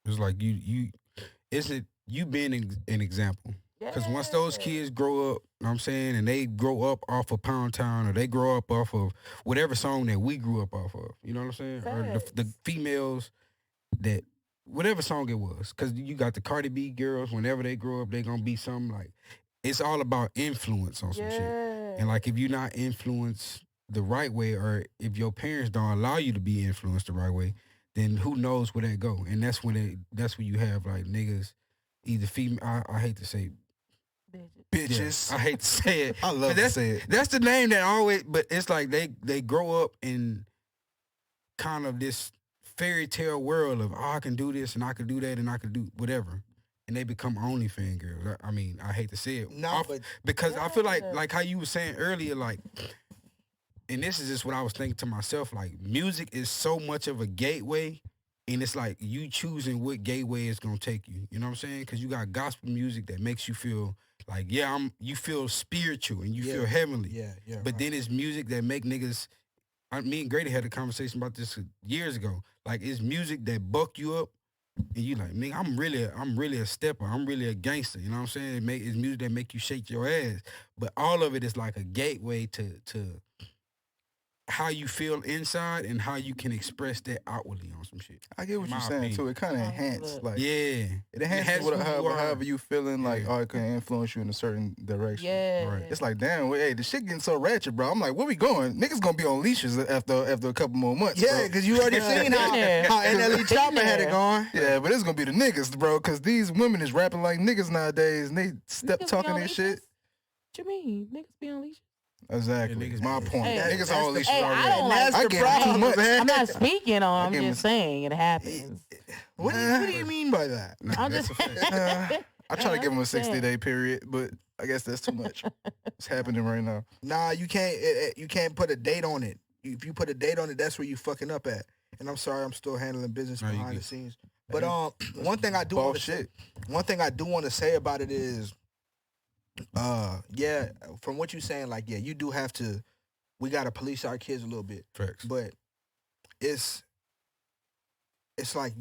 It's like you being an example. Because once those kids grow up, you know what I'm saying, and they grow up off of Pound Town, or they grow up off of whatever song that we grew up off of, you know what I'm saying? Or the females that, whatever song it was. Because you got the Cardi B girls, whenever they grow up, they going to be something like, it's all about influence on some shit. And like, if you're not influenced the right way, or if your parents don't allow you to be influenced the right way, then who knows where that go. And that's when you have like niggas, either female, I hate to say bitches. Yeah, I hate to say it. I love to say it. That's the name that always, but it's like they grow up in kind of this fairy tale world of, I can do this and I can do that and I can do whatever. And they become OnlyFans girls. I mean, I hate to say it. Because I feel like how you were saying earlier, like, and this is just what I was thinking to myself, like, music is so much of a gateway. And it's like you choosing what gateway it's going to take you. You know what I'm saying? Because you got gospel music that makes you feel like, you feel spiritual and you feel heavenly. Yeah. But then it's music that make niggas, me and Grady had a conversation about this years ago. Like, it's music that buck you up and you like, nigga, I'm really a stepper. I'm really a gangster. You know what I'm saying? It's music that make you shake your ass. But all of it is like a gateway to how you feel inside and how you can express that outwardly on some shit. I get what you're saying too. It kind of enhances, like, it enhances however you feeling, like, it can influence you in a certain direction. Yeah, right. It's like, damn, hey, the shit getting so ratchet, bro. I'm like, where we going? Niggas gonna be on leashes after a couple more months. Yeah, because you already seen how NLE Chopper had it going. Yeah, but it's gonna be the niggas, bro, because these women is rapping like niggas nowadays, and they talking their shit. What you mean? Niggas be on leashes? Exactly. Yeah, my point. Hey, Niggas on leashes already. I don't like That's the problem, man. I'm not speaking on. I'm just saying it happens. What do you mean by that? I'm just. I try to give them a 60-day period, but I guess that's too much. It's happening right now. Nah, you can't. You can't put a date on it. If you put a date on it, that's where you fucking up at. And I'm sorry, I'm still handling business behind the scenes. But one thing I do want to say about it is, from what you're saying, like, you do have to. We gotta police our kids a little bit. Facts. But it's like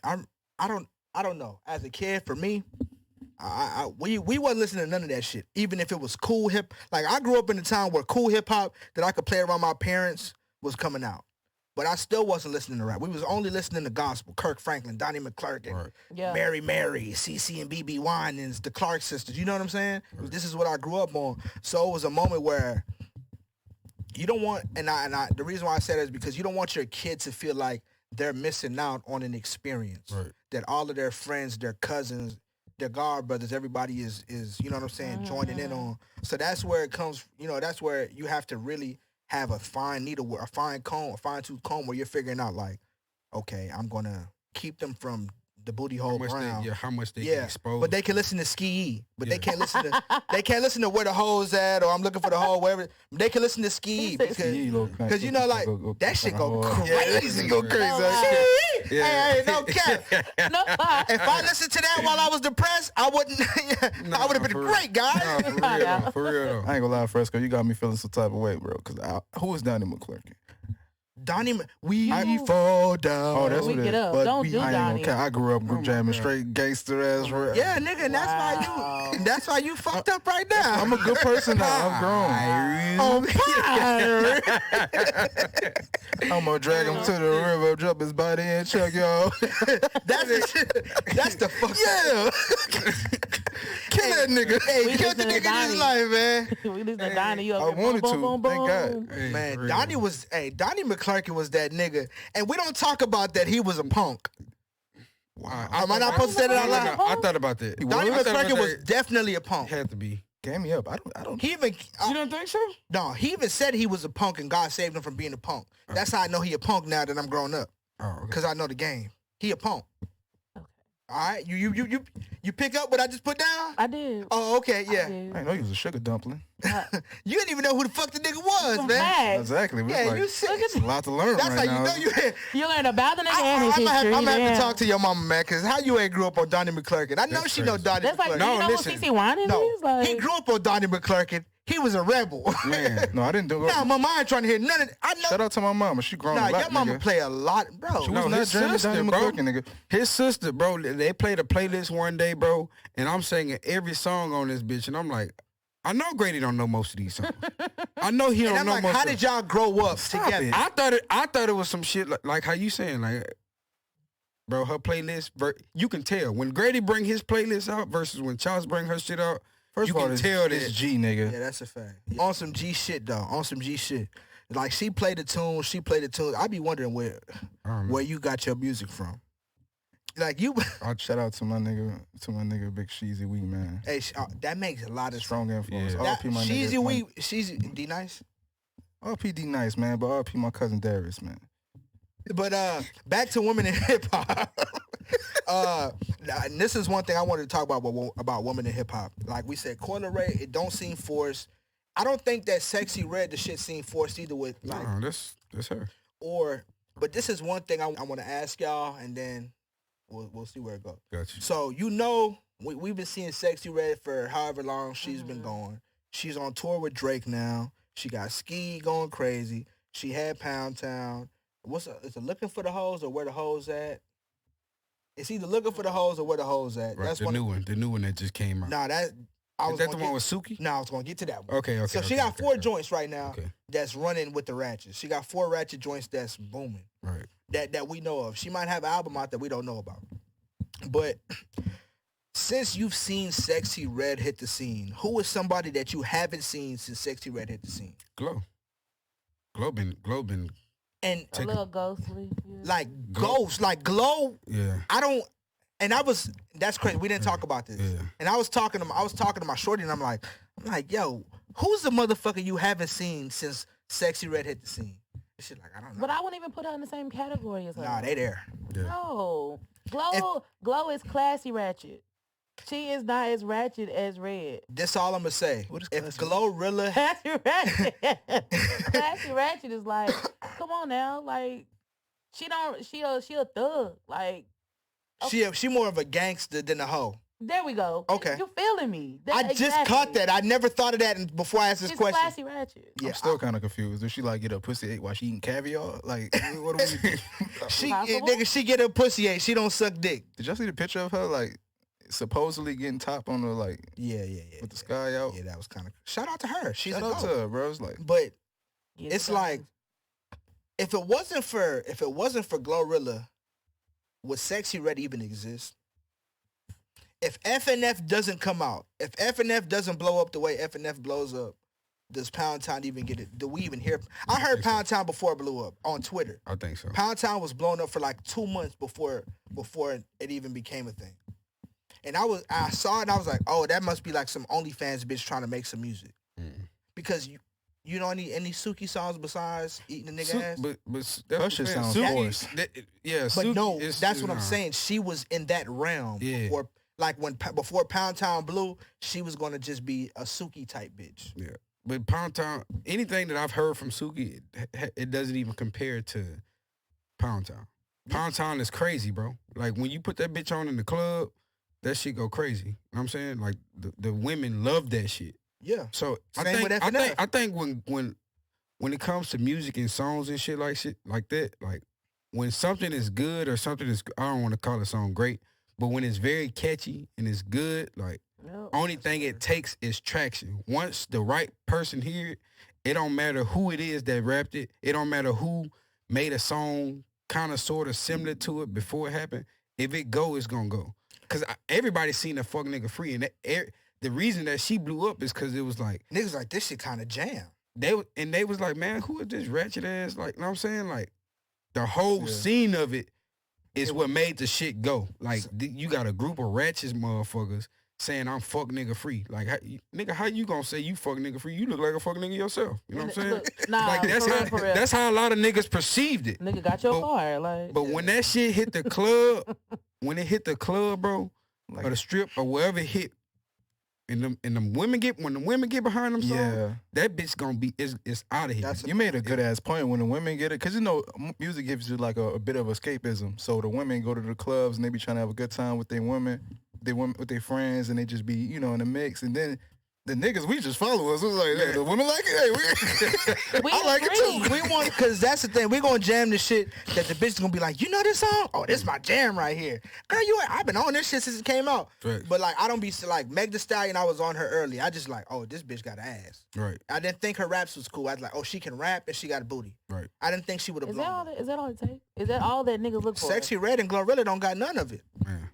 I don't know. As a kid, for me, we wasn't listening to none of that shit. Even if it was cool hip, like, I grew up in a time where cool hip hop that I could play around my parents was coming out. But I still wasn't listening to rap. We was only listening to gospel. Kirk Franklin, Donnie McClurkin, Mary, CeCe and BB Winans, the Clark sisters. You know what I'm saying? Right. This is what I grew up on. So it was a moment where you don't want, and I the reason why I said that is because you don't want your kid to feel like they're missing out on an experience Right. that all of their friends, their cousins, their guard brothers, everybody is you know what I'm saying, joining in on. So that's where it comes, that's where you have to really have a fine needle, a fine tooth comb where you're figuring out like, okay, I'm gonna keep them from the booty hole brown. How much they get exposed. But they can listen to Ski, but they can't listen to where the hole's at, or I'm looking for the hole, wherever. They can listen to Ski because that shit go crazy. Go crazy. Hey, no cap. No lie. If I listened to that while I was depressed, I wouldn't. I would have been great, guys. Nah, for real. I ain't gonna lie, Fresco, you got me feeling some type of way, bro. Cause who is Donnie McClurkin? Donnie, we fall down. Oh, that's we what get it up. is. Don't do I ain't Donnie. gonna care. I grew up jamming straight gangster ass rap. Yeah, nigga, and that's why you fucked up right now. I'm a good person now. I'm grown. I'm gonna drag him to the river, drop his body and chuck y'all. That's the fuck. Yeah. Kill that nigga. Hey, kill the nigga in his life, man. We listen to Donnie. You I up there, wanted boom, to. boom, boom, Thank God. boom. Man, Donnie McClurkin was that nigga. And we don't talk about that he was a punk. Wow. Am I not supposed to say that out loud? I thought about that. Donnie I thought about McClurkin was that. definitely a punk. Had to be. Game me up. I don't. He even You don't think so? no, he even said he was a punk and God saved him from being a punk. That's how I know he a punk now that I'm grown up. Oh, okay. Cause I know the game. He a punk. Okay. All right, you pick up what I just put down? I did. Oh, okay, I yeah. did. I know he was a sugar dumpling. You didn't even know who the fuck the nigga was, man. Facts. Exactly. Yeah, Like, you sick. it's a lot to learn That's right how you now. know you. You learned about the nigga and his history. I'm gonna have yeah. to talk to your mama, man, because how you ain't grew up on Donnie McClurkin? I know That's she know crazy. Donnie That's like, McClurkin. you know listen. who CeCe Winans No, is? Like, he grew up on Donnie McClurkin. He was a rebel. Man. No, I didn't do it. Now, mama, I ain't trying to hear none of I know. Shout out to my mama. She grown Nah, a lot, your mama nigga. play a lot, bro. She was not his jamming sister, Donnie bro. McClurkin, nigga. His sister, bro, they played a playlist one day, bro, and I'm singing every song on this bitch, and I'm like, I know Grady don't know most of these songs. I know he And don't I'm know like, most how of did y'all grow up together? it. I thought it was some shit like how you saying, like, bro, her playlist, you can tell. When Grady bring his playlist out versus when Charles bring her shit out, First you of all, can it's tell it's that. G, nigga. Yeah, that's a fact. On some G shit, though. On some G shit. Like, she played the tune. I be wondering where you got your music from. Like, you... Shout out to my nigga Big Sheezy Wee, man. Hey, that makes a lot of Strong influence. Yeah. RP my Sheezy nigga. Wee, Sheezy D-Nice? RP D nice, man, but RP my cousin Darius, man. But back to women in hip hop. And this is one thing I wanted to talk about women in hip hop. Like we said, Coi Leray, it don't seem forced. I don't think that Sexyy Red, the shit seemed forced either with like No, that's her. but this is one thing I want to ask y'all, and then we'll see where it goes. Gotcha. So we've been seeing Sexyy Red for however long she's been going. She's on tour with Drake now. She got Ski going crazy. She had Pound Town. Is it Looking for the Hoes or Where the Hoes At? It's either Looking for the Hoes or Where the Hoes At. Right, That's the new one that just came out. Nah, Is that the one with Suki? No, I was gonna get to that one. Okay. So she got four joints right now Okay. that's running with the ratchets. She got 4 ratchet joints that's booming. Right. That we know of. She might have an album out that we don't know about. But since you've seen Sexyy Red hit the scene, who is somebody that you haven't seen since Sexyy Red hit the scene? Glow been And a little ghostly. Yeah. like Ghost, like Glow. yeah. That's crazy. We didn't talk about this. Yeah. And I was talking to my shorty, and I'm like, yo, who's the motherfucker you haven't seen since Sexyy Red hit the scene? And she's like, I don't know. But I wouldn't even put her in the same category as her. Nah, they there. Yeah. No. Glow is classy ratchet. She is not as ratchet as Red. This all I'm gonna say. If GloRilla, Classy ratchet. Classy ratchet is like, come on now, like she a thug. Like she more of a gangster than a hoe. there we go. Okay. You feeling me? I just caught that. I never thought of that before I asked this She's question. classy ratchet. Yeah, I'm still kind of confused. Does she like get a pussy ate while she eating caviar? Like, what do we do? Possible. she get her pussy ate. She don't suck dick. Did y'all see the picture of her like supposedly getting top on the like Yeah. with the sky out? Yeah, that was kind of. Shout out to her. She's Shout a out to goat. her, bro. It's like But Yeah, it's she like if it wasn't for GloRilla, would Sexyy Red even exist? If FNF doesn't come out, if FNF doesn't blow up the way FNF blows up, does Pound Town even get it? Do we even hear? I heard Pound Town before it blew up on Twitter. I think so. Pound Town was blown up for like 2 months before it even became a thing. And I saw it and I was like, oh, that must be like some OnlyFans bitch trying to make some music. Because you know any Suki songs besides Eating a Nigga Ass? But Usher sounds forced. Yeah, But Suki no, is, that's what I'm saying. She was in that realm. Yeah. Before, like before Pound Town blew, she was gonna just be a Suki type bitch. Yeah. But Pound Town, anything that I've heard from Suki, it doesn't even compare to Pound Town. Pound Town is crazy, bro. Like, when you put that bitch on in the club, that shit go crazy. You know what I'm saying? Like, the women love that shit. Yeah. So Same with FNF. I think when it comes to music and songs and shit like that, like, when something is good or something is, I don't want to call a song great, but when it's very catchy and it's good, like, only thing it takes is traction. Once the right person hear it, it don't matter who it is that rapped it. It don't matter who made a song kind of sort of similar to it before it happened. If it go, it's gonna go. Cause everybody seen that fuck nigga free, and the reason that she blew up is cause it was like niggas like this shit kind of jam. They was like, man, who is this ratchet ass? Like, you know what I'm saying? Like, the whole scene of it is what made the shit go. Like, you got a group of ratchet motherfuckers saying I'm fuck nigga free. Like, how you gonna say you fuck nigga free? You look like a fuck nigga yourself. You know what I'm saying? Like, that's how a lot of niggas perceived it. Nigga got your car. Like, but when that shit hit the club, when it hit the club, bro, like, or the strip or wherever it hit, and when the women get behind them songs, that bitch gonna be it's out of here. You made a good ass point when the women get it, cause you know music gives you like a bit of escapism. So the women go to the clubs and they be trying to have a good time with their women with their friends, and they just be in the mix, and then the niggas, we just follow us. It was like, hey, the women like it. Hey, I like it too. We want, because that's the thing. We gonna jam the shit that the bitch is gonna be like, you know this song? Oh, this is my jam right here. Girl, I've been on this shit since it came out. Right. But like, I don't be like, Meg Thee Stallion, I was on her early. I just like, oh, this bitch got ass. Right. I didn't think her raps was cool. I was like, oh, she can rap and she got a booty. Right. I didn't think she would have blown. Is that all it takes? Is that all that niggas look for? Sexyy Red and GloRilla don't got none of it. Man.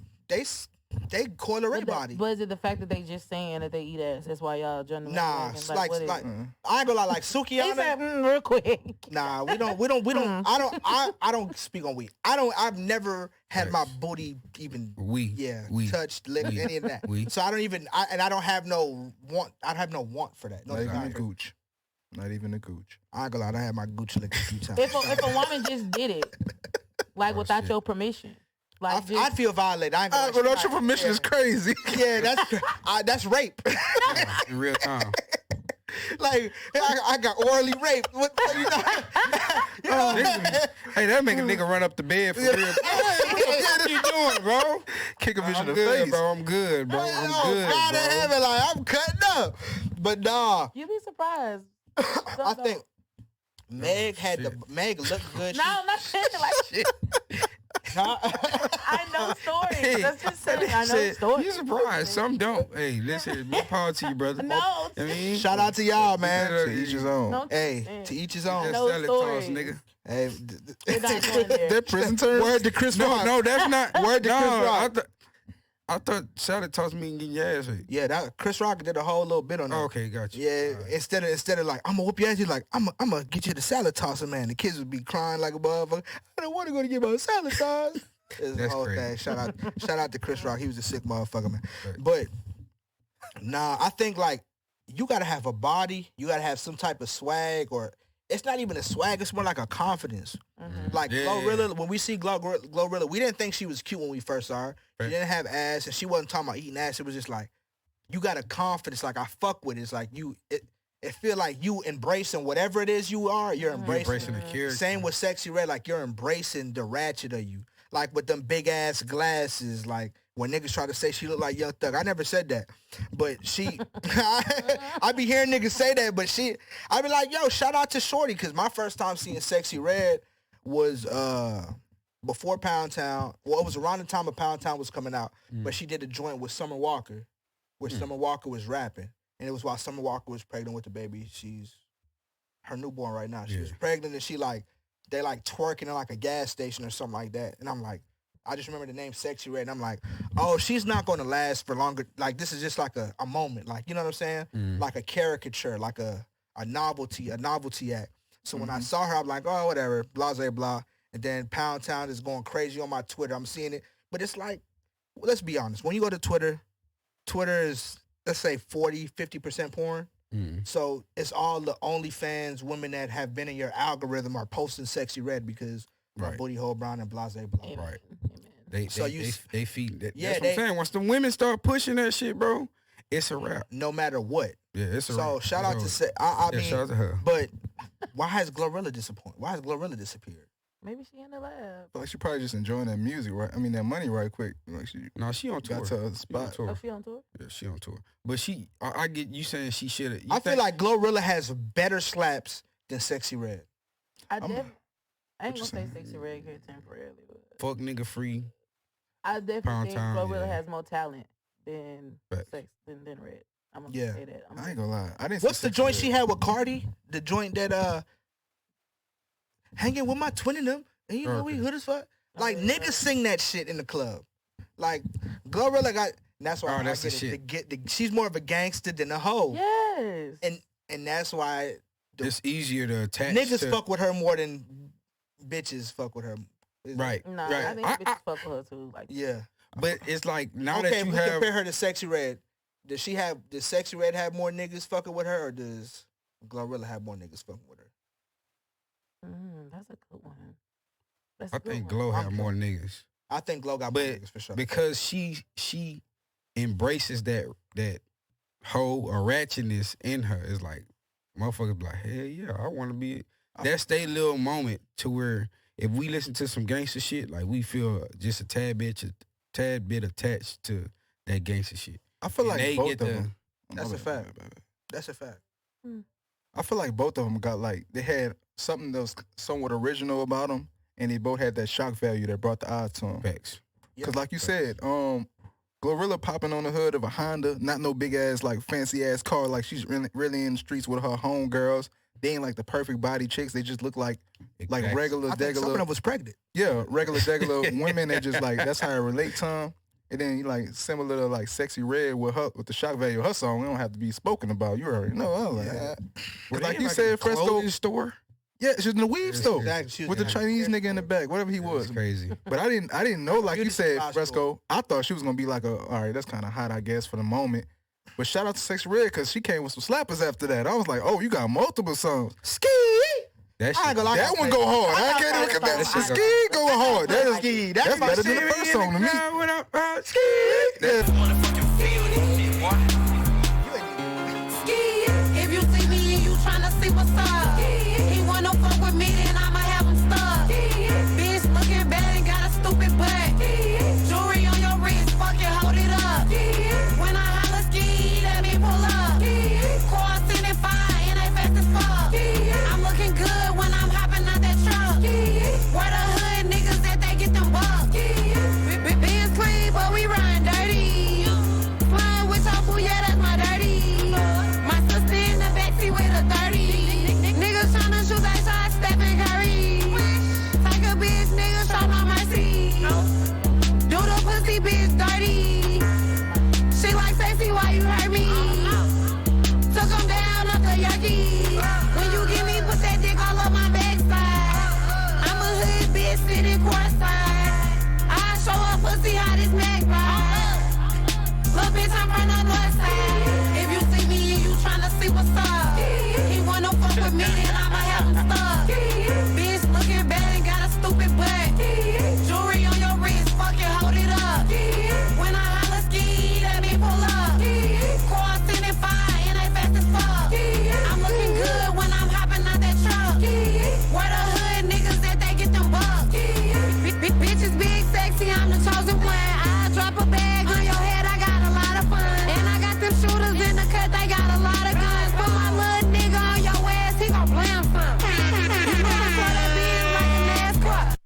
They Coi Leray body. But is it the fact that they just saying that they eat ass? That's why y'all join them? Nah, like I ain't gonna lie, like Suki. He said, real quick. Nah, we don't. I don't speak on weed. I've never had my booty even touched, licked, any of that. So I don't even. I don't have no want. I have no want for that. No, not even a gooch. Not even a gooch. I ain't gonna lie, I had my gooch licked a few times. If a woman just did it, like without your permission. Like I feel violated. I ain't gonna without your permission is crazy. Yeah, that's rape. In real time. Like I got orally raped. Hey, that make a nigga run up the bed for real. Hey, what you doing, bro? Kick a bitch in the good, face, bro. I'm good, bro. I'm good, God bro. in heaven, like I'm cutting up. But nah, you be surprised. I think Meg looked good. No, not shit like shit. I know stories. Hey, That's just saying. I know stories. You surprised? Some don't. Hey, listen, more power to you, brother. No. I mean, shout out to y'all, man. To each his own. No, Hey, to each his own. No sell it stories. to us, nigga. Hey, We're not going there. That prison term. word to Chris Rock. No, that's not. Word to Chris Rock. I thought Sally tossed me and get your ass ate. Yeah, that Chris Rock did a whole little bit on that. Okay, got you. Yeah, right. instead of like, I'm gonna whoop your ass, he's like, I'm gonna get you the salad tosser, man. The kids would be crying like a motherfucker. I don't want to go to get my salad toss. It's the whole thing. Shout out to Chris Rock. He was a sick motherfucker, man. Right. But nah, I think like you gotta have a body, you gotta have some type of swag, or it's not even a swag, it's more like a confidence. Mm-hmm. Like GloRilla, when we see GloRilla, we didn't think she was cute when we first saw her. She didn't have ass, and she wasn't talking about eating ass. It was just like, you got a confidence, like I fuck with it. It's like it feel like you embracing whatever it is you are, you're embracing the character. Same with Sexyy Red, like you're embracing the ratchet of you. Like with them big ass glasses, like when niggas try to say she look like Young Thug. I never said that. But I be hearing niggas say that, but I be like, yo, shout out to Shorty, because my first time seeing Sexyy Red was before Pound Town. Well, it was around the time of Pound Town was coming out, but she did a joint with Summer Walker, where Summer Walker was rapping. And it was while Summer Walker was pregnant with the baby. She's her newborn right now. She was pregnant, and they like twerking in like a gas station or something like that. And I'm like, I just remember the name Sexyy Red, and I'm like, oh, she's not going to last for longer. Like, this is just like a moment. Like, you know what I'm saying? Like a caricature, like a a novelty act. So when I saw her, I'm like, oh, whatever, blah, blah, blah. And then Pound Town is going crazy on my Twitter. I'm seeing it. But it's like, let's be honest. When you go to Twitter is, let's say, 40, 50% porn. So it's all the OnlyFans women that have been in your algorithm are posting Sexyy Red because my booty hole brown and blah, blah, blah. Right. Amen. They feed that. Yeah, that's what I'm saying. Once the women start pushing that shit, bro, it's a wrap. No matter what. Yeah, it's a wrap. So shout out to I mean, shout out to her. But why has GloRilla disappointed? Why has GloRilla disappeared? Maybe she in the lab. Like she probably just enjoying that music, right? I mean that money right quick. Like she on tour. got to other spot. Oh, she on tour? Yeah, she on tour. But I get you saying she should have. I feel like GloRilla has better slaps than Sexyy Red. I ain't gonna say Sexyy Red here temporarily, but fuck nigga free. I definitely Pound think Town, GloRilla yeah. has more talent than Facts. than Red. I'm gonna Yeah. say that. I ain't gonna lie. I didn't. What's see the joint Sexyy she Red. had with Cardi? The joint that hanging with my twin in them, and you know we hood as fuck. Like niggas sing that shit in the club. Like GloRilla got. That's why I that's the get shit. she's more of a gangster than a hoe. Yes. And that's why It's easier to attach. niggas to, fuck with her more than bitches fuck with her. Right. Nah, right. I think bitches fuck with her too. Like, Yeah. But it's like now Okay, that if you we have. compare her to Sexyy Red, does Sexyy Red have more niggas fucking with her, or does GloRilla have more niggas fucking with her? that's a good one. I think Glow have more niggas. I think Glow got more But niggas for sure. because she embraces that whole ratchetness in her. It's like motherfuckers be like, hell yeah, I want to be. That's their little moment to where if we listen to some gangster shit, like we feel just a tad bit attached to that gangster shit. I feel like they both get of the- them. That's a fact. That's a fact. I feel like both of them got like they had something that was somewhat original about them, and they both had that shock value that brought the eye to them. Facts. Because like you said, GloRilla popping on the hood of a Honda, not no big ass like fancy ass car. Like she's really in the streets with her homegirls. They ain't like the perfect body chicks. They just look like Exactly. regular, I think some of degular. them was pregnant. Yeah, regular women that just like that's how I relate to them. And then you like similar to like Sexyy Red with the shock value of her song. We don't have to be spoken about. You already know. I was like, Were Cause they like in, you a said, Fresco. clothing store. Yeah, she was in the weed store Exactly. She was with the in Chinese nigga in the back, whatever he was. That's crazy. But I didn't know, like you said, Beauty Fresco. I thought she was gonna be like all right, that's kind of hot, I guess, for the moment. But shout out to Sexyy Red because she came with some slappers after that. I was like, oh, you got multiple songs. Ski. That I ain't gonna lie. That one go hard. I can't even compare. that shit Ski go hard. That is Ski. That's better than the first song to me. Ski. If you see me and you tryna see what's up, he wanna fuck with me, then I'ma have him stuck. Bitch looking bad and got a stupid butt. Jewelry on your wrist, fucking hold it up. When I holla ski, let me pull up. Car sitting fine and they fast as fuck. I'm looking good when I'm hopping out that truck. Where the hood niggas that they get them bucks. Benz clean, but we run dirty. Flying with your boo, yeah, that's my dirty. My sister in the backseat with a 30. Niggas tryna shoot, they shot Stephen Curry. Take a bitch, niggas show no mercy. Do the pussy bitch dirty. She like sexy, why you hurt me? Took him down up the Yankee. When you give me, put that dick all up my backside. I'm a hood bitch sitting courtside. I show up pussy hot as neck ride. Little bitch, I'm from the north side. If you see me and you tryna see what's up, he wanna fuck with me, then I'ma have him stuck. Bitch looking bad and got a stupid butt. Jewelry on your wrist, fucking hold it up. When I holla ski, let me pull up. Car sitting fine and they fast as fuck. I'm looking good when I'm hopping out that truck. Where the hood niggas that they get them bucks. Bitches big sexy, I'm the chosen one. I drop a bag on your head, I got a lot of fun. And I got them shooters in the cut, they got a lot of guns. Put my little nigga on your ass, he gon' blam some. You better throw that bitch like a NASCAR.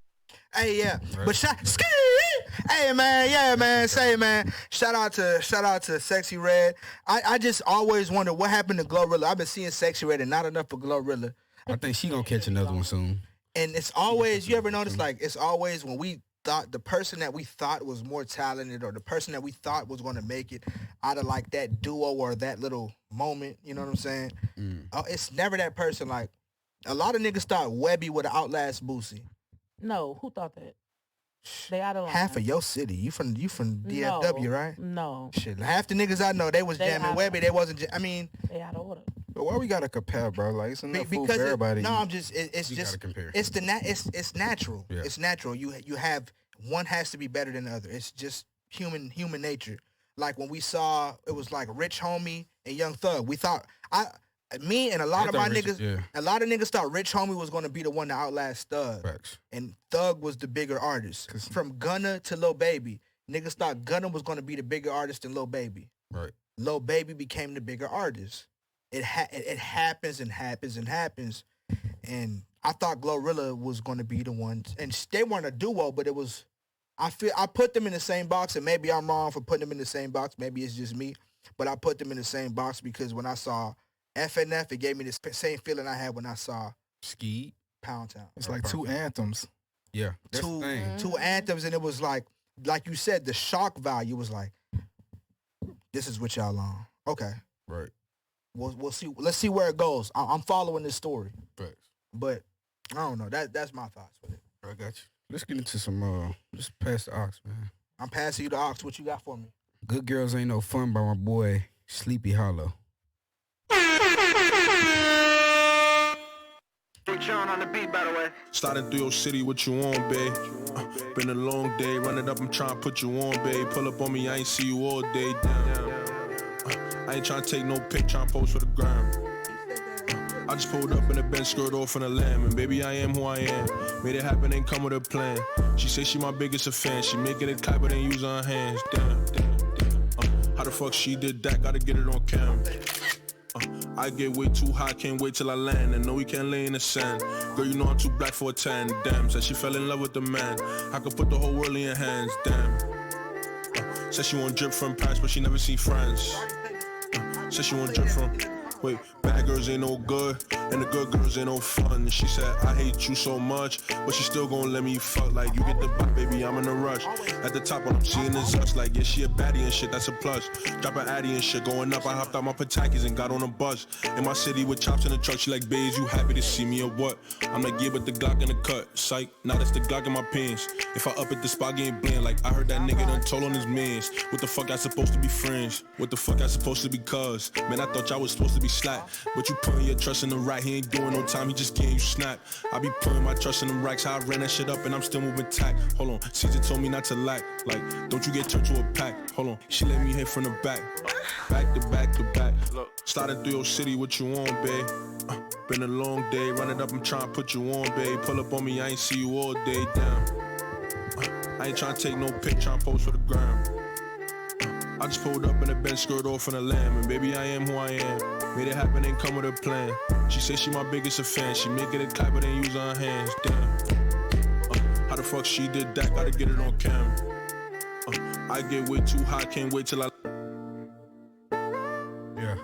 Hey, yeah. But ski. Hey, man. Yeah, man. Say, man. Shout out to Sexyy Red. I just always wonder what happened to GloRilla. I've been seeing Sexyy Red and not enough for GloRilla. I think she gonna catch another one soon. And it's always, you ever notice, like, it's always when we thought, the person that we thought was more talented, or the person that we thought was going to make it out of like that duo or that little moment, you know what I'm saying? It's never that person. Like, a lot of niggas thought Webby would outlast Boosie. No, who thought that? They out of line. Half of your city. You from DFW, right? No. Shit, half the niggas I know, they was jamming Webby. They wasn't. I mean, they out of order. But why we gotta compare, bro? Like, it's enough food for everybody. I'm just. It's You just. gotta compare. It's natural. Yeah. It's natural. You have one has to be better than the other. It's just human nature. Like when we saw it was like Rich Homie and Young Thug. We thought me and a lot of my niggas, a lot of niggas thought Rich Homie was gonna be the one to outlast Thug. Facts. And Thug was the bigger artist. From Gunna to Lil Baby, niggas thought Gunna was gonna be the bigger artist than Lil Baby. Right. Lil Baby became the bigger artist. It happens and happens and happens. And I thought GloRilla was gonna be the one, and they weren't a duo, but it was. I put them in the same box, and maybe I'm wrong for putting them in the same box. Maybe it's just me, but I put them in the same box because when I saw FNF, it gave me the same feeling I had when I saw Ski. Pound Town. It's like two anthems. Yeah, that's the thing. Two anthems, and it was like you said, the shock value was like, this is what y'all on. Okay, Right. we'll see. Let's see where it goes. I'm following this story, Facts. but I don't know. That's my thoughts with it. I got you. Let's get into some, just pass the ox, man. I'm passing you the ox. What you got for me? Good Girls Ain't No Fun by my boy, Sleepy Hollow. On the beat, by the way. Sliding through your city, what you on, babe? Been a long day, run it up, I'm trying to put you on, babe. Pull up on me, I ain't see you all day, damn. I ain't trying to take no pic, trying to post for the gram. I just pulled up in a Benz, skirt off in a lamb, and baby, I am who I am. Made it happen, ain't come with a plan. She say she my biggest fan, she making it tight, but ain't using her hands, damn. How the fuck she did that, gotta get it on cam. I get way too high, can't wait till I land. And no, we can't lay in the sand. Girl, you know I'm too black for a tan. Damn, said she fell in love with the man. I could put the whole world in your hands, damn. Said she want drip from Paris, but she never seen friends. Said she want drip from... Wait, bad girls ain't no good, and the good girls ain't no fun. She said, I hate you so much, but she still gon' let me fuck. Like, you get the butt, baby, I'm in a rush. At the top, what I'm seeing is us. Like, yeah, she a baddie and shit, that's a plus. Drop an addy and shit, going up, I hopped out my Patakis and got on a bus. In my city with chops in the truck, she like, babes, you happy to see me or what? I'm like, yeah, but the Glock in the cut. Psych, now that's the Glock in my pants. If I up at the spot, getting bland, like, I heard that nigga done told on his mans. What the fuck I supposed to be friends? What the fuck I supposed to be cuz? Man, I thought y'all was supposed to be slack. But you putting your trust in the right, he ain't doing no time, he just getting you snap. I be putting my trust in the racks, how I ran that shit up and I'm still moving tack. Hold on, Caesar told me not to lack. Like, don't you get turned to a pack. Hold on, she let me hit from the back. Back to back to back. Sliding through your city, what you on, babe? Been a long day, run it up, I'm trying to put you on, babe. Pull up on me, I ain't see you all day, damn. I ain't trying to take no pic, trying to post for the gram. I just pulled up in a Benz, skirt off in a lamb, and baby, I am who I am. Made it happen, ain't come with a plan. She say she my biggest fan, she making it tight, but ain't using her hands, damn. How the fuck she did that, gotta get it on cam. I get way too high, can't wait till I... Yeah.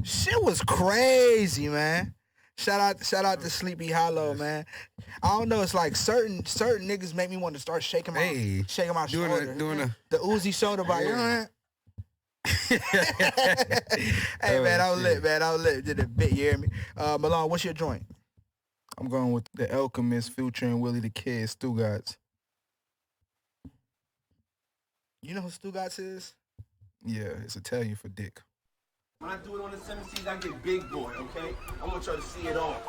Shit was crazy, man. Shout out to Sleepy Hollow, man. I don't know. It's like certain niggas make me want to start shaking my shoulder. The Uzi shoulder by you know Hey man, I was lit, man. I was lit. Did a bit, you hear me? Malone, what's your joint? I'm going with The Alchemist featuring Willie the Kid, Stugatz. You know who Stugatz is? Yeah, it's Italian for dick. When I do it on the 7Cs, I get big boy, okay? I want y'all to see it all.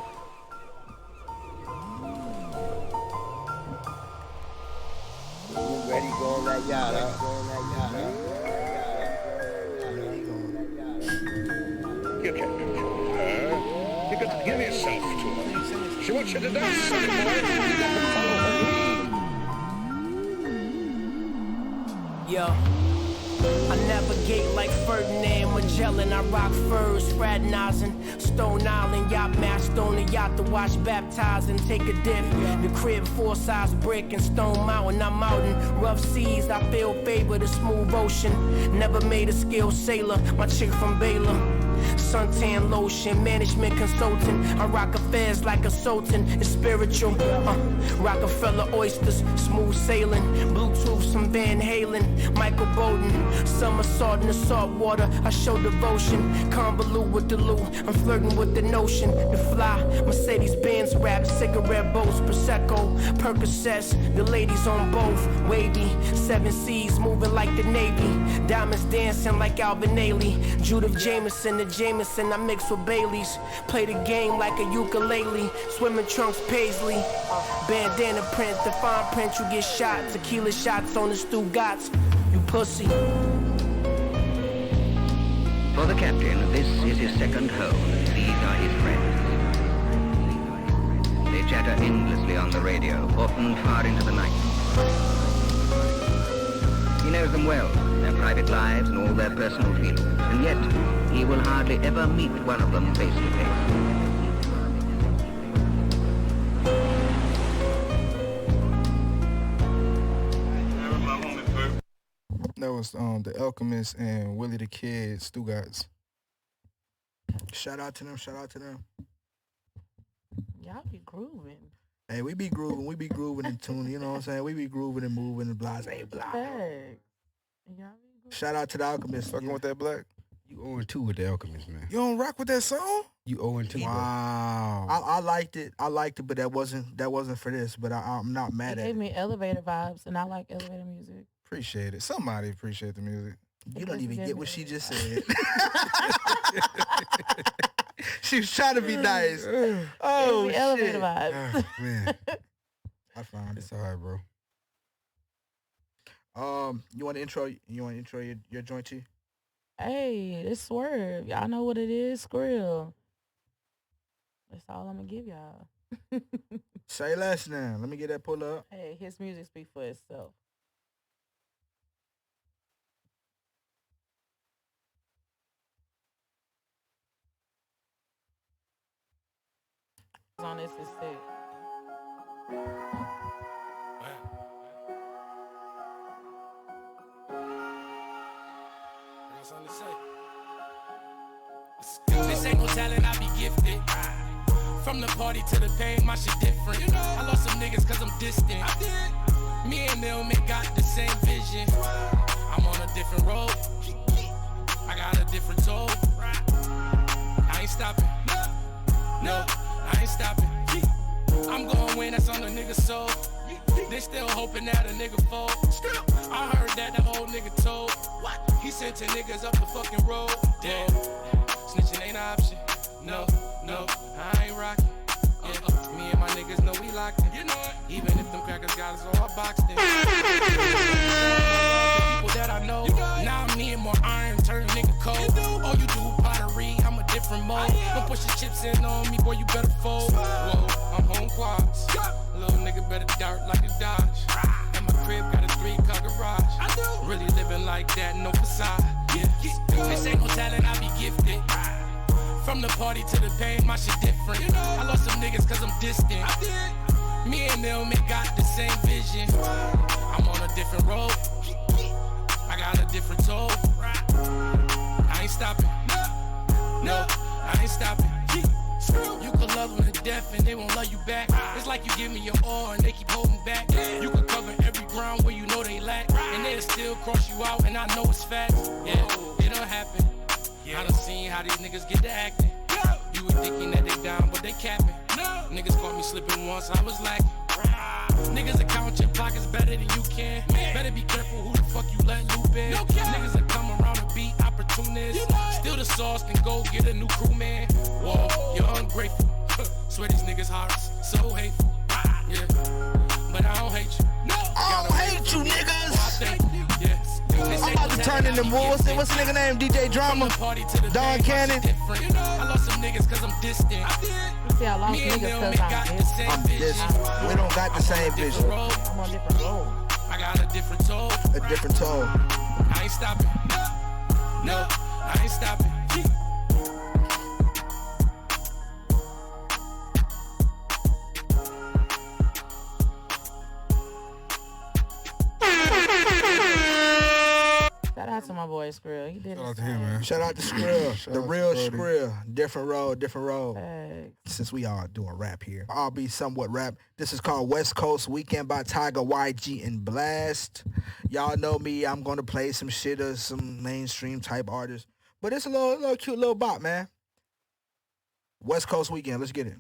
You ready, going that yada. You can't control her. You got to give yourself to her. She wants you to dance, sonny boy. You got to follow her lead. Yo. I navigate like Ferdinand Magellan. I rock furs, fraternizing. Stone Island, yacht master on the yacht to watch baptize and take a dip. The crib, 4-size brick and Stone Mountain. I'm out in rough seas. I feel favor the smooth ocean. Never made a skilled sailor. My chick from Baylor. Suntan lotion, management consultant. I rock affairs like a sultan. It's spiritual. Rockefeller oysters, smooth sailing. Bluetooth, some Van Halen. Michael Bolton, summer salt in the salt water. I show devotion. Convolute with the loot. I'm flirting with the notion. The fly, Mercedes-Benz rap, cigarette boats, Prosecco, Percocets. The ladies on both, wavy. 7 C's moving like the Navy. Diamonds dancing like Alvin Ailey. Judith Jameson, the Jameson I mix with Baileys. Play the game like a ukulele. Swimming trunks Paisley. Bandana print, the fine print, you get shot. Tequila shots on the Stugats. You pussy. For the captain, this is his second home. These are his friends. They chatter endlessly on the radio, often far into the night. He knows them well, their private lives and all their personal feelings, and yet he will hardly ever meet one of them face to face. That was the Alchemist and Willie the Kid, Stugats. Shout out to them. Shout out to them. Y'all be grooving. Hey, we be grooving and tuning. You know what I'm saying? We be grooving and moving and blah, blah. Shout out to the Alchemist. Fucking with that black. You 0-2 with the Alchemist, man. You don't rock with that song? You 0-2. Wow. I liked it, but that wasn't for this. But I'm not mad at it. It gave me elevator vibes, and I like elevator music. Appreciate it. Somebody appreciate the music. You don't even get what she just said. She was trying to be nice. Oh, shit. Elevator vibes. Oh, man. I found it. It's all right, bro. You want to intro your joint too? Hey, it's Swerve. Y'all know what it is, Skrill. That's all I'm gonna give y'all. Say less now. Let me get that pull up. Hey, his music speaks for itself. On this is sick. This ain't no talent, I be gifted. From the party to the pain, my shit different. I lost some niggas cause I'm distant. Me and them ain't got the same vision. I'm on a different road. I got a different toll. I ain't stopping. No, I ain't stopping. I'm going win, that's on the nigga's soul. They still hoping that a nigga fold. I heard that the old nigga told. He sent 10 niggas up the fucking road. Damn, snitching ain't an option. No, I ain't rocking. Yeah, me and my niggas know we locked in. You know it. Even if them crackers got us all boxed in. The people that I know, now I'm needing more iron, turn nigga cold. Oh, you do pottery, I'm a different mode. Don't push your chips in on me, boy, you better fold. Whoa, I'm home quads. Little nigga better dart like a Dodge. And my crib got a 3-car garage. Really living like that, no facade. Yeah, this ain't no talent, I be gifted. From the party to the pain, my shit different. I lost some niggas cause I'm distant. Me and them ain't got the same vision. I'm on a different road. I got a different toll. I ain't stopping. No, I ain't stopping. You could love them to death and they won't love you back. It's like you give me your all and they keep holding back. You could cover every ground where you know they lack. And they'll still cross you out and I know it's fact. Yeah, it don't happen. I done seen how these niggas get to acting. You were thinking that they down, but they capping. Niggas caught me slipping once, I was lacking. Niggas that count your pockets better than you can. Better be careful who the fuck you let loop in. Niggas that come around and be opportunists. Steal the sauce, then go get a new crew, man. Whoa, you're ungrateful. Swear these niggas' hearts so hateful. Yeah, but I don't hate you. I don't hate you, niggas. I'm about to turn into what's the nigga name? DJ Drama, Don Cannon. I lost some niggas cause I'm distant. See, I lost niggas cause I'm distant. We don't got the same vision. I'm on a different road. I got a different toll. A different toll. I ain't stopping. No, I ain't stopping. Shout out to my boy Brody Skrill. He did. Shout out to him, man. Shout out to Skrill, the real Skrill. Different road. Thanks. Since we all doing rap here, I'll be somewhat rap. This is called West Coast Weekend by Tiger, YG, and Blast. Y'all know me. I'm gonna play some shit of some mainstream type artists, but it's a little cute little bop, man. West Coast Weekend. Let's get it.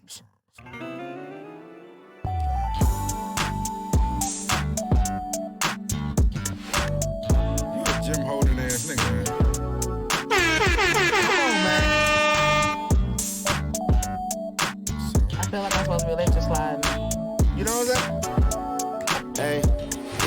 Jim holding ass nigga, man. Come on, man. I feel like I'm supposed to be electric sliding. You know what I'm saying? Hey,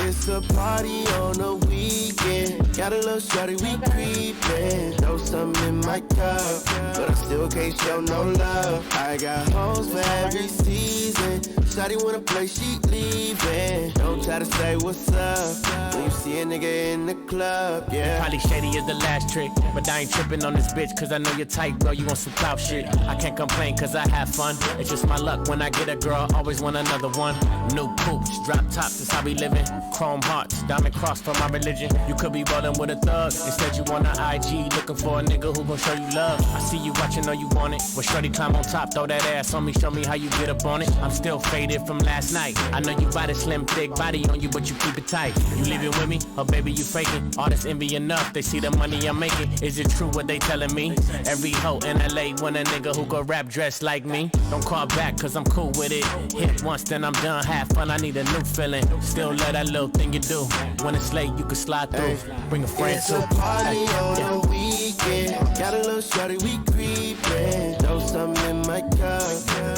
it's a party on the weekend. Got a little shorty, we creepin'. Know something in my cup, but I still can't show no love. I got hoes for every season. Shawty wanna play, she leaving. Don't try to say what's up when you see a nigga in the club, yeah. Probably shady is the last trick, but I ain't tripping on this bitch, cause I know you're tight, bro, you want some clout shit. I can't complain cause I have fun. It's just my luck when I get a girl, always want another one. New poops, drop tops, that's how we living. Chrome hearts, diamond cross for my religion. You could be rolling with a thug, instead you on the IG, looking for a nigga who gon' show you love. I see you watching, know you want it. Well, shorty climb on top, throw that ass on me, show me how you get up on it. I'm still faded from last night. I know you got a slim, thick body on you, but you keep it tight. You leaving with me, or baby you faking? All this envy enough, they see the money I'm making. Is it true what they telling me? Every hoe in LA want a nigga who go rap dressed like me. Don't call back, cause I'm cool with it. Hit once, then I'm done, have fun, I need a new feeling. Still love that little thing you do. When it's late, you can slide through. Bring a friend it's too. It's a party on the weekend. Got a little shorty, we creepin'. Know something in my cup,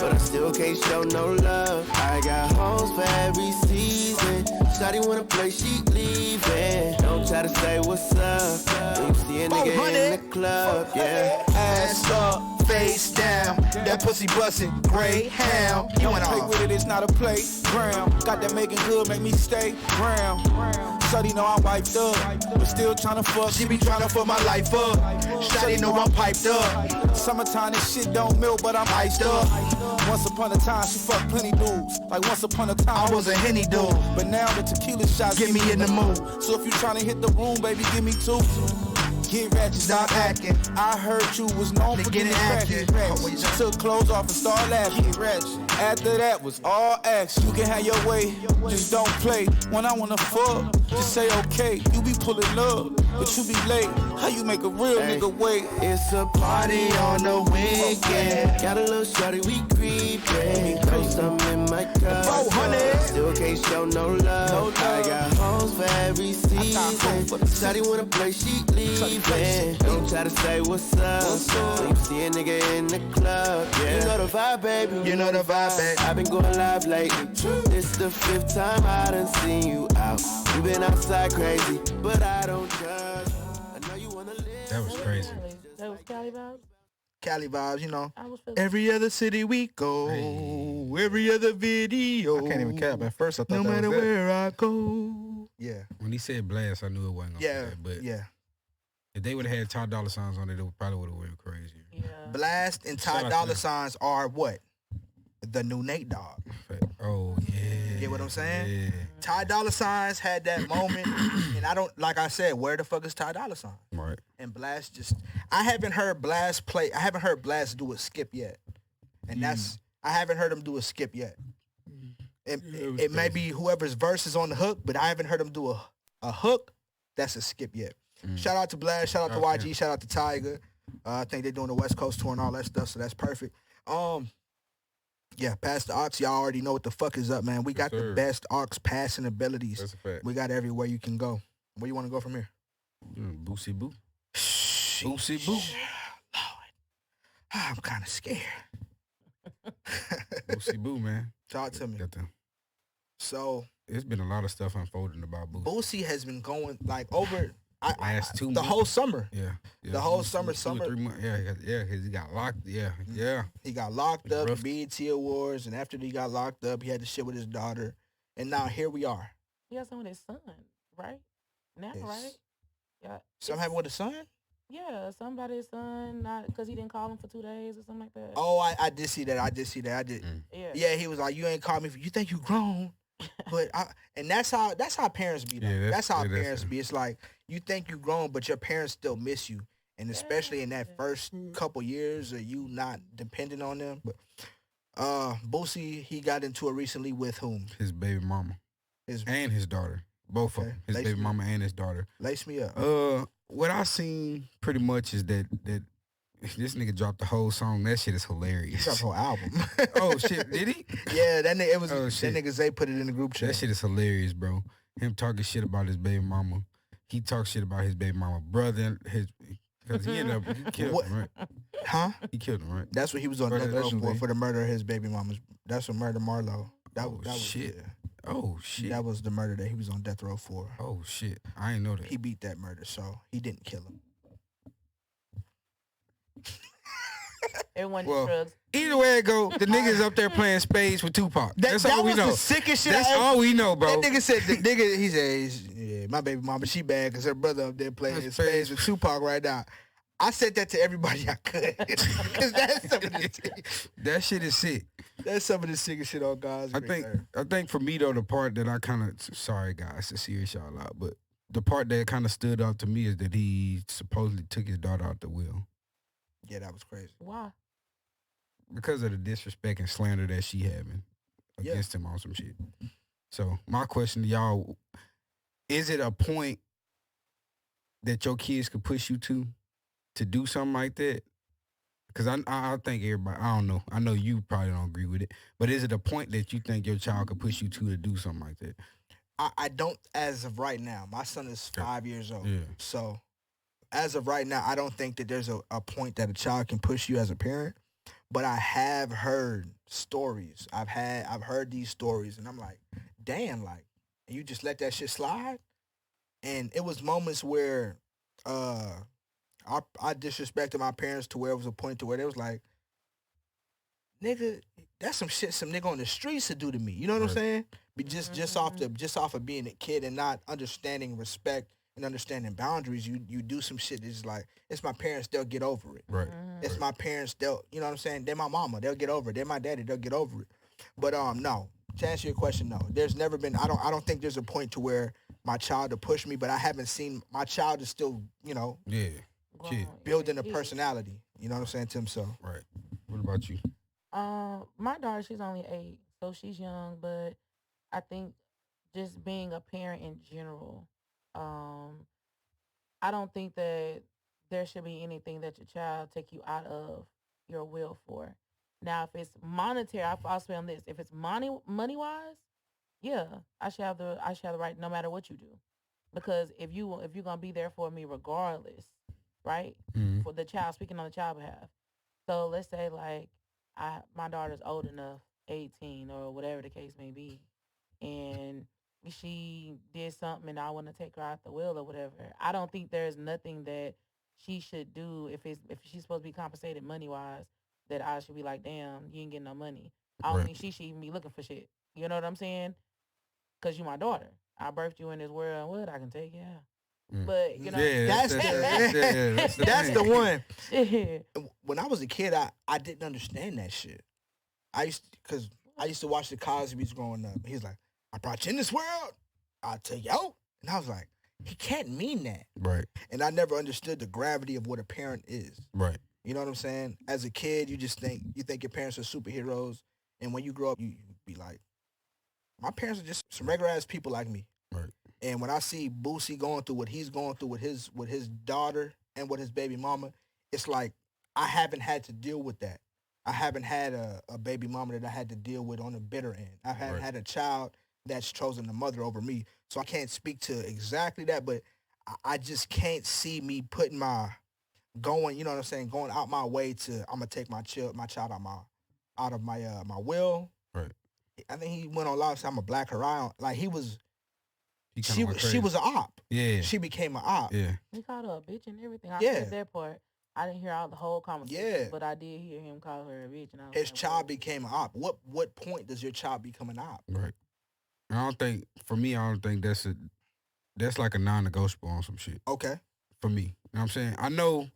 but I still can't show no love. I got hoes for every season. Shawty wanna play, she leaving. Don't try to say what's up when you see a nigga in the club, yeah. Ass up, face down. That pussy bustin', Greyhound. You wanna play with it, it's not a playground. Got that making good, make me stay brown. Shawty know I'm wiped up, but still tryna fuck. She be tryna fuck my life up. Shawty know I'm piped up. Summertime, this shit don't melt, but I'm iced up. Once upon a time, she fucked plenty dudes. Like once upon a time, I was a Henny dude. But now the tequila shots get me in the mood. So if you tryna hit the room, baby, give me two. Get ratchet, stop acting. I heard you was known for getting ratchet. Took clothes off and started laughing. After that was all action. You can have your way, just don't play. When I wanna fuck, just say okay. You be pulling up, but you be late. How you make a real nigga wait? It's a party on the weekend. Got a little shorty, we creepin'. Know something in my cup, still can't show no love. I got hoes for every season. Shawty wanna play, she leaving. Don't try to say what's up when you see a nigga in the club, yeah. You know the vibe, baby. You know the vibe, baby. I've been going live lately. This the 5th time I done seen you out. You been outside crazy, but I don't judge. I know you wanna live. That was crazy. That was Cali Vibes? Cali Vibes, you know. I was feeling Every other city we go, every other video. I can't even cap. At first I thought no that matter was where I go. Yeah. When he said blast, I knew it wasn't gonna be that. But yeah. If they would have had Ty Dolla Signs on it, it probably would have went crazy. Yeah. Blast and Ty Dolla Signs are what? The new Nate Dogg. Oh, yeah. You get what I'm saying? Yeah. Ty Dolla Signs had that moment, and I don't, like I said, where the fuck is Ty Dolla Sign? Right. And Blast just, I haven't heard Blast do a skip yet. And that's, I haven't heard him do a skip yet. It may be whoever's verse is on the hook, but I haven't heard him do a hook that's a skip yet. Shout out to Blast, shout out to YG, shout out to Tiger. I think they're doing the West Coast tour and all that stuff, so that's perfect. Yeah, past the aux, y'all already know what the fuck is up, man. We got the best aux passing abilities. That's a fact. We got everywhere you can go. Where you want to go from here? Boosie Boo. Boosie Boo. Lord. I'm kind of scared. Boosie Boo, man. Talk to me. Got them. So it's been a lot of stuff unfolding about Boosie. Boosie has been going like over last 2 the months. whole summer. Yeah. The whole summer. 2 or 3 months. Yeah, because he got locked. Yeah. He got locked up at BET Awards, and after he got locked up, he had to shit with his daughter, and now here we are. He got some with his son, right? Now, right? Yeah. Something happened with his son? Yeah, somebody's son, not because he didn't call him for 2 days or something like that. Oh, I did see that. I did. Yeah, he was like, "You ain't called me for. You think you grown?" But and that's how parents be. Though. Yeah, that's how parents be. It's like you think you grown, but your parents still miss you. And especially in that first couple years of you not dependent on them. But Boosie, he got into it recently with whom? His baby mama. And his daughter. Both of them. His baby mama and his daughter. Lace me up. What I seen pretty much is that this nigga dropped the whole song. That shit is hilarious. He dropped the whole album. Oh shit, did he? Yeah, that nigga Zay put it in the group chat. That shit is hilarious, bro. Him talking shit about his baby mama. He talks shit about his baby mama brother, because he ended up, he killed him, right? Huh? He killed him, right? That's what he was on death row for the murder of his baby mama's. That's what murder Marlo. That was shit. Yeah. Oh shit. That was the murder that he was on death row for. Oh shit. I ain't know that. He beat that murder, so he didn't kill him. Everyone drugs. Either way it go, the nigga's up there playing spades with Tupac. That's all we know. That was the sickest shit. That's all we know, bro. That nigga said, he said, yeah, my baby mama, she bad because her brother up there playing spades with Tupac right now. I said that to everybody I could. Because that's some of the that shit is sick. That's some of the sickest shit on God's I think for me though, the part that I kind of, sorry guys to serious y'all out, but the part that kind of stood out to me is that he supposedly took his daughter out the will. Yeah, that was crazy. Why? Because of the disrespect and slander that she having against him on some shit. So my question to y'all, is it a point that your kids could push you to do something like that? Because I think everybody, I don't know. I know you probably don't agree with it. But is it a point that you think your child could push you to do something like that? I don't as of right now. My son is 5 years old. Yeah. So as of right now, I don't think that there's a point that a child can push you as a parent. But I have heard stories. I've heard these stories, and I'm like, damn, like, you just let that shit slide? And it was moments where I disrespected my parents to where it was a point to where they was like, nigga, that's some shit some nigga on the streets would do to me. You know what I'm saying? Just off of being a kid and not understanding respect and understanding boundaries, you do some shit that's just like, it's my parents, they'll get over it. Right. It's my parents, they'll, you know what I'm saying? They're my mama, they'll get over it. They're my daddy, they'll get over it. But no, to answer your question, no. There's never been, I don't think there's a point to where my child to push me, but I haven't seen, my child is still, you know, building a personality. You know what I'm saying, to himself. Right. What about you? My daughter, she's only 8, so she's young, but I think just being a parent in general, I don't think that there should be anything that your child take you out of your will for. Now, if it's monetary, I'll say on this. If it's money wise, yeah, I should have the right no matter what you do, because if you're gonna be there for me regardless, right? Mm-hmm. For the child, speaking on the child behalf. So let's say like my daughter's old enough, 18 or whatever the case may be, and she did something and I want to take her out the will or whatever. I don't think there's nothing that she should do if she's supposed to be compensated money wise that I should be like, damn, you ain't getting no money. I don't think she should even be looking for shit. You know what I'm saying? Because you're my daughter. I birthed you in this world. What I can take, But you know, that's the one. When I was a kid, I didn't understand that shit. I used to watch the Cosby's growing up. He's like, I brought you in this world, I'll take you out. And I was like, he can't mean that. Right. And I never understood the gravity of what a parent is. Right. You know what I'm saying? As a kid, you think your parents are superheroes. And when you grow up, you be like, my parents are just some regular ass people like me. Right. And when I see Boosie going through what he's going through with his daughter and with his baby mama, it's like I haven't had to deal with that. I haven't had a baby mama that I had to deal with on the bitter end. I haven't had a child that's chosen the mother over me. So I can't speak to exactly that, but I just can't see me putting going out my way to, I'm gonna take my child out of my will. Right. I think he went on live saying I'm a black Orion. Like she was an op. Yeah. She became an op. Yeah. He called her a bitch and everything. I heard that part. I didn't hear out the whole conversation, but I did hear him call her a bitch. And his child became an op. What point does your child become an op? Right. I don't think that's like a non-negotiable on some shit. Okay. For me. You know what I'm saying? I know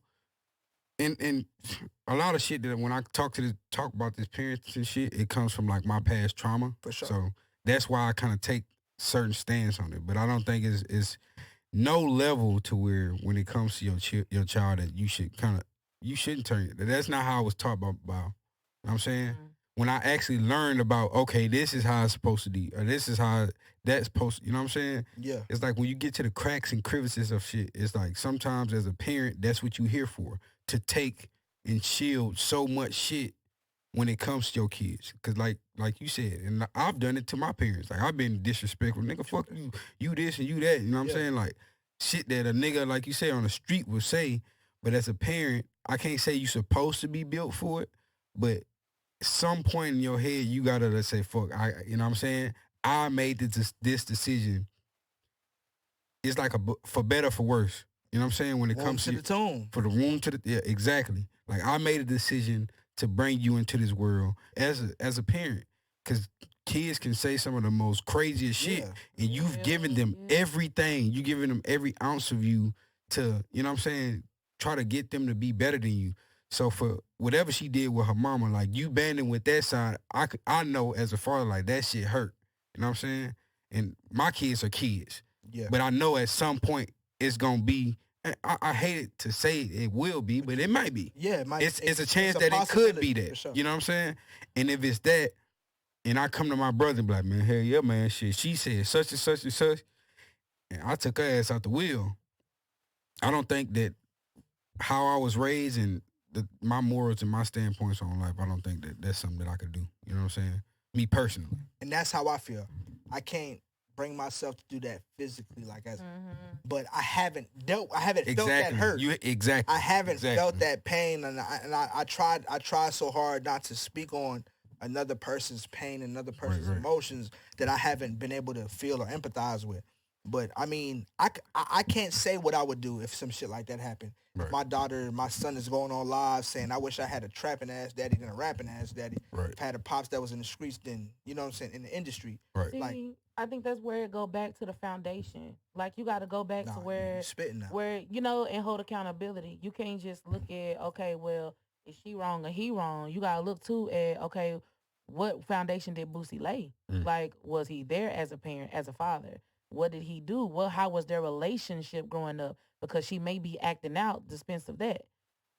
and a lot of shit that when I talk about this parents and shit, it comes from like my past trauma. For sure. So that's why I kind of take certain stance on it. But I don't think it's no level to where when it comes to your child that you shouldn't turn it. That's not how I was taught about. You know what I'm saying? When I actually learned about, okay, this is how it's supposed to be, or this is how that's supposed to, you know what I'm saying? Yeah. It's like when you get to the cracks and crevices of shit, it's like sometimes as a parent, that's what you here for, to take and shield so much shit when it comes to your kids. Cause like you said, and I've done it to my parents. Like I've been disrespectful. Nigga, fuck you this and you that. You know what I'm saying? Like shit that a nigga, like you say, on the street would say. But as a parent, I can't say you supposed to be built for it. But some point in your head, you gotta, let's say, fuck, you know what I'm saying? I made this decision. It's like for better, for worse. You know what I'm saying? When it comes to the tone. For the room to the, yeah, exactly. Like I made a decision to bring you into this world as a parent. Cause kids can say some of the most craziest shit, and you've given them everything. You giving them every ounce of you to, you know what I'm saying, try to get them to be better than you. So for whatever she did with her mama, like you banding with that side, I know as a father, like that shit hurt. You know what I'm saying? And my kids are kids. Yeah. But I know at some point it's gonna be, I hate it to say it will be, but it might be. Yeah, it might. It's a chance that it could be that. Sure. You know what I'm saying? And if it's that, and I come to my brother and be like, man, hell yeah, man, shit. She said such and such and such, and I took her ass out the wheel. I don't think that how I was raised and my morals and my standpoints on life, I don't think that that's something that I could do. You know what I'm saying? Me personally. And that's how I feel. I can't bring myself to do that physically, like as, but I haven't felt that hurt. Exactly. I haven't felt that pain, and I tried so hard not to speak on another person's pain, another person's emotions that I haven't been able to feel or empathize with. But I mean, I can't say what I would do if some shit like that happened. If my son is going on live saying, I wish I had a trapping ass daddy than a rapping ass daddy. If I had a pops that was in the streets, then, you know what I'm saying, in the industry. See, like, I think that's where it go back to the foundation. Like you got to go back to where, you know, and hold accountability. You can't just look at, okay, well, is she wrong or he wrong? You got to look too at, okay, what foundation did Boosie lay? Like, was he there as a parent, as a father? What did he do? Well, how was their relationship growing up? Because she may be acting out, dispense of that.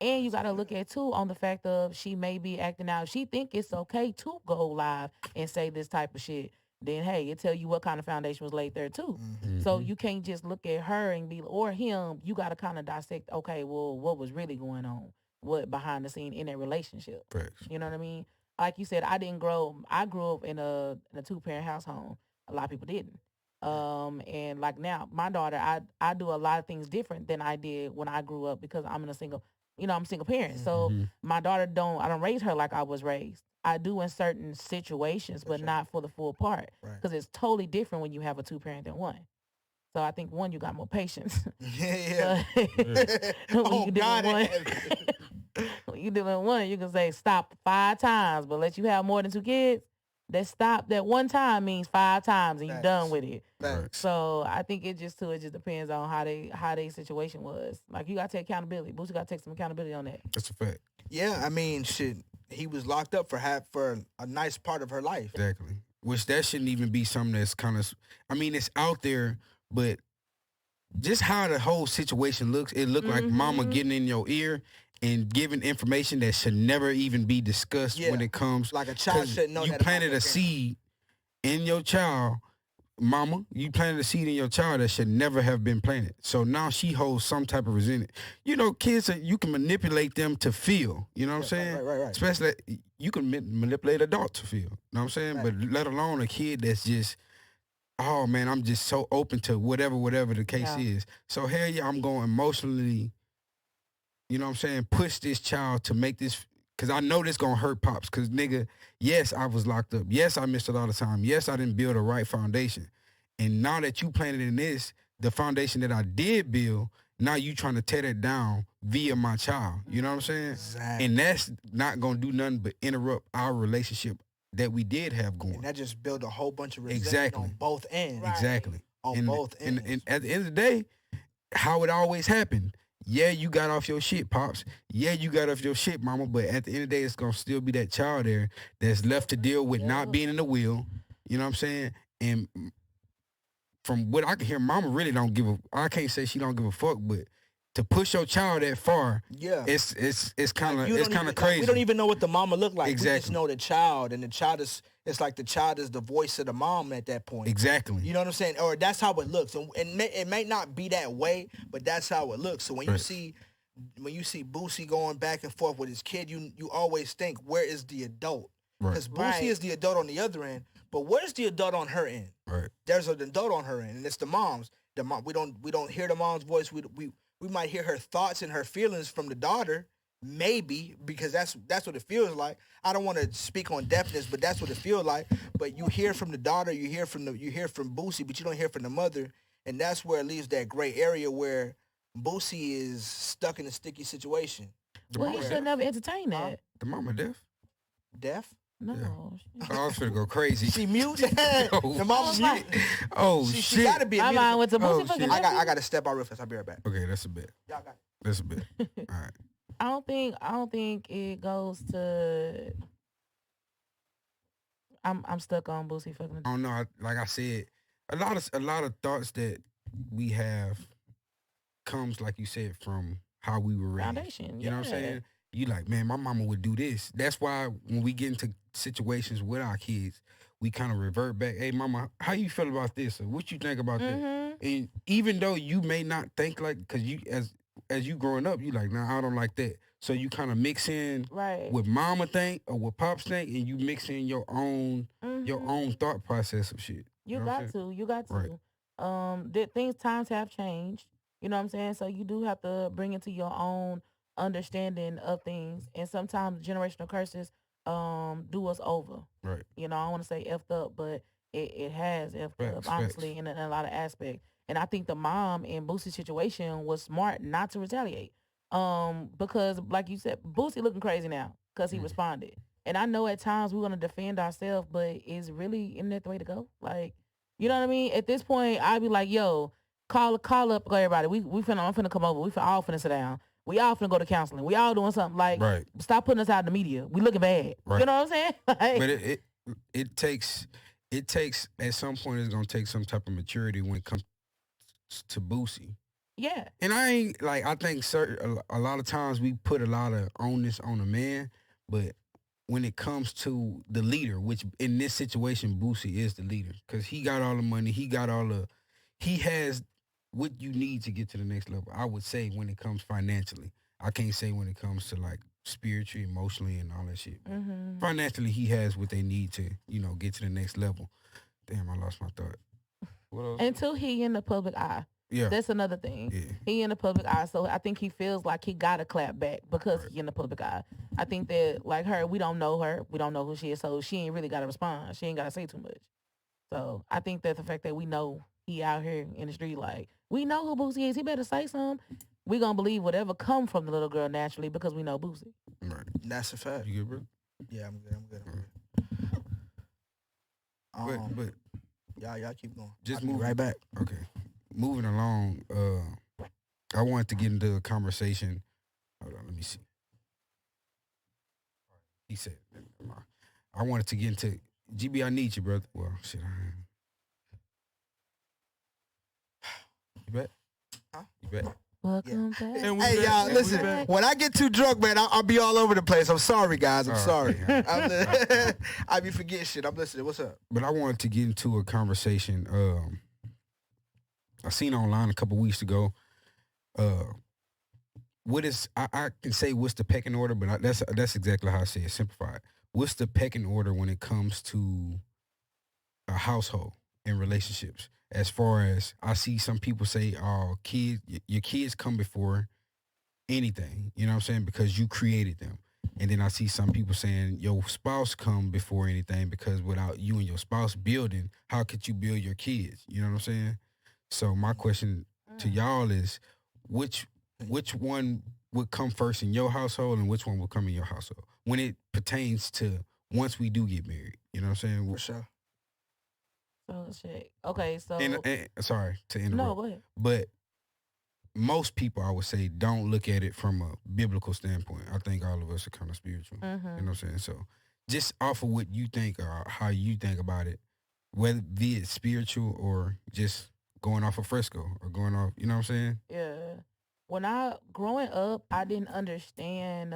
And you got to look at, too, on the fact of she may be acting out. She think it's okay to go live and say this type of shit. Then, hey, it tell you what kind of foundation was laid there, too. So you can't just look at her and be, or him. You got to kind of dissect, okay, well, what was really going on? What behind the scene in that relationship? You know what I mean? Like you said, I grew up in a two-parent household. A lot of people didn't. And like now, my daughter, I do a lot of things different than I did when I grew up because I'm a single parent. So my daughter I don't raise her like I was raised. I do in certain situations, but not for the full part. Because it's totally different when you have a two-parent than one. So I think one, you got more patience. When you doing one, you can say stop 5 times, but let you have more than 2 kids. That stop that one time means 5 times and you're done with it. So I think it just depends on how they situation was. Like you gotta take accountability. Boosie gotta take some accountability on that. That's a fact. Yeah, I mean, shit. He was locked up for a nice part of her life. Exactly. Which that shouldn't even be something that's kind of. I mean, it's out there, but just how the whole situation looks, it looked like mama getting in your ear and giving information that should never even be discussed when it comes. Like a child shouldn't know you that. You planted a seed in your child, mama. You planted a seed in your child that should never have been planted. So now she holds some type of resentment. You know, kids, you can manipulate them to feel. You know what I'm saying? Right. Especially, you can manipulate adults to feel. You know what I'm saying? But let alone a kid that's just, oh, man, I'm just so open to whatever the case is. So, hell yeah, I'm going emotionally, you know what I'm saying, push this child to make this, because I know this going to hurt Pops. Because, nigga, yes, I was locked up. Yes, I missed a lot of time. Yes, I didn't build a right foundation. And now that you planted in this, the foundation that I did build, now you trying to tear that down via my child. You know what I'm saying? Exactly. And that's not going to do nothing but interrupt our relationship that we did have going. And that just built a whole bunch of resentment on both ends. Exactly. On both ends. And at the end of the day, how it always happened. Yeah, you got off your shit, Pops. Yeah, you got off your shit, Mama. But at the end of the day, it's going to still be that child there that's left to deal with not being in the wheel. You know what I'm saying? And from what I can hear, mama really don't give a. I can't say she don't give a fuck, but to push your child that far, it's kind of crazy. We don't even know what the mama look like. Exactly. We just know the child, and the child is. It's like the child is the voice of the mom at that point. Exactly. You know what I'm saying? Or that's how it looks, and it may not be that way, but that's how it looks. So when you see Boosie going back and forth with his kid, you always think, where is the adult? Because Boosie is the adult on the other end, but where's the adult on her end? Right. There's an adult on her end, and it's the mom's. The mom. We don't hear the mom's voice. We might hear her thoughts and her feelings from the daughter, maybe, because that's what it feels like. I don't want to speak on deafness, but that's what it feels like. But you hear from the daughter, you hear from Boosie, but you don't hear from the mother, and that's where it leaves that gray area where Boosie is stuck in a sticky situation. Well, he should never entertain that. The mama deaf? Deaf? No. Yeah. Oh, I'm finna go crazy. She mute? The mama's mute. Oh, shit. shit. She gotta be a mute. I went to Boosie fucking I got to step out real fast. I'll be right back. Okay, that's a bit. Y'all got it. That's a bit. All right. I don't think it goes to. I'm stuck on Boosie fucking. I don't know. Like I said, a lot of thoughts that we have comes, like you said, from how we were raised. Foundation. You know what I'm saying? You like, man, my mama would do this. That's why when we get into situations with our kids, we kind of revert back. Hey, mama, how you feel about this? Or what you think about that? And even though you may not think like, because you as you growing up, you like, nah, I don't like that. So you kind of mix in what mama think or what pops think, and you mix in your own thought process of shit. You got to. Right. Times have changed. You know what I'm saying? So you do have to bring it to your own understanding of things, and sometimes generational curses do us over. Right. You know, I don't want to say effed up, but it has effed up, honestly, in a lot of aspects. And I think the mom in Boosie's situation was smart not to retaliate. Because like you said, Boosie looking crazy now because he responded. And I know at times we're gonna defend ourselves, but is really in that the way to go? Like, you know what I mean? At this point, I'd be like, yo, call up everybody. I'm finna come over. We all finna sit down. We all finna go to counseling. We all doing something. Like, stop putting us out in the media. We looking bad. Right. You know what I'm saying? Like, but it takes at some point it's gonna take some type of maturity when it comes to Boosie. Yeah. And I think a lot of times we put a lot of onus on the man, but when it comes to the leader, which in this situation Boosie is the leader, because he got all the money, he has what you need to get to the next level. I would say when it comes financially. I can't say when it comes to like spiritually, emotionally, and all that shit. Mm-hmm. Financially, he has what they need to, get to the next level. Damn, I lost my thought. What else? Until he in the public eye. Yeah. That's another thing. Yeah. He in the public eye, so I think he feels like he got to clap back because he in the public eye. I think that, like her, we don't know her. We don't know who she is, so she ain't really got to respond. She ain't got to say too much. So I think that the fact that we know he out here in the street, like, we know who Boosie is. He better say something. We going to believe whatever come from the little girl naturally because we know Boosie. Right. That's a fact. You good, bro? Yeah, I'm good. But y'all keep going. Just I'll be moving right back. Okay. Moving along, I wanted to get into a conversation. Hold on, let me see. He said, I wanted to get into, GB, I need you, brother. Well, shit, You bet? Huh? You bet? Welcome back. Hey, y'all, listen. When I get too drunk, man, I'll be all over the place. I'm sorry, guys. I'm sorry. I be forgetting shit. I'm listening. What's up? But I wanted to get into a conversation. I seen online a couple weeks ago. What is I can say what's the pecking order, but that's exactly how I say it, simplified. What's the pecking order when it comes to a household and relationships? As far as I see some people say, oh, your kids come before anything, you know what I'm saying? Because you created them. And then I see some people saying your spouse come before anything because without you and your spouse building, how could you build your kids? You know what I'm saying? So my question to y'all is, which one would come first in your household and which one will come in your household when it pertains to once we do get married? You know what I'm saying? For sure. So shit. Okay, so and sorry to interrupt. No, go ahead. But most people, I would say, don't look at it from a biblical standpoint. I think all of us are kind of spiritual. Mm-hmm. You know what I'm saying? So just off of what you think or how you think about it, whether be it spiritual or just going off of Fresco or going off, you know what I'm saying? Yeah. When growing up, I didn't understand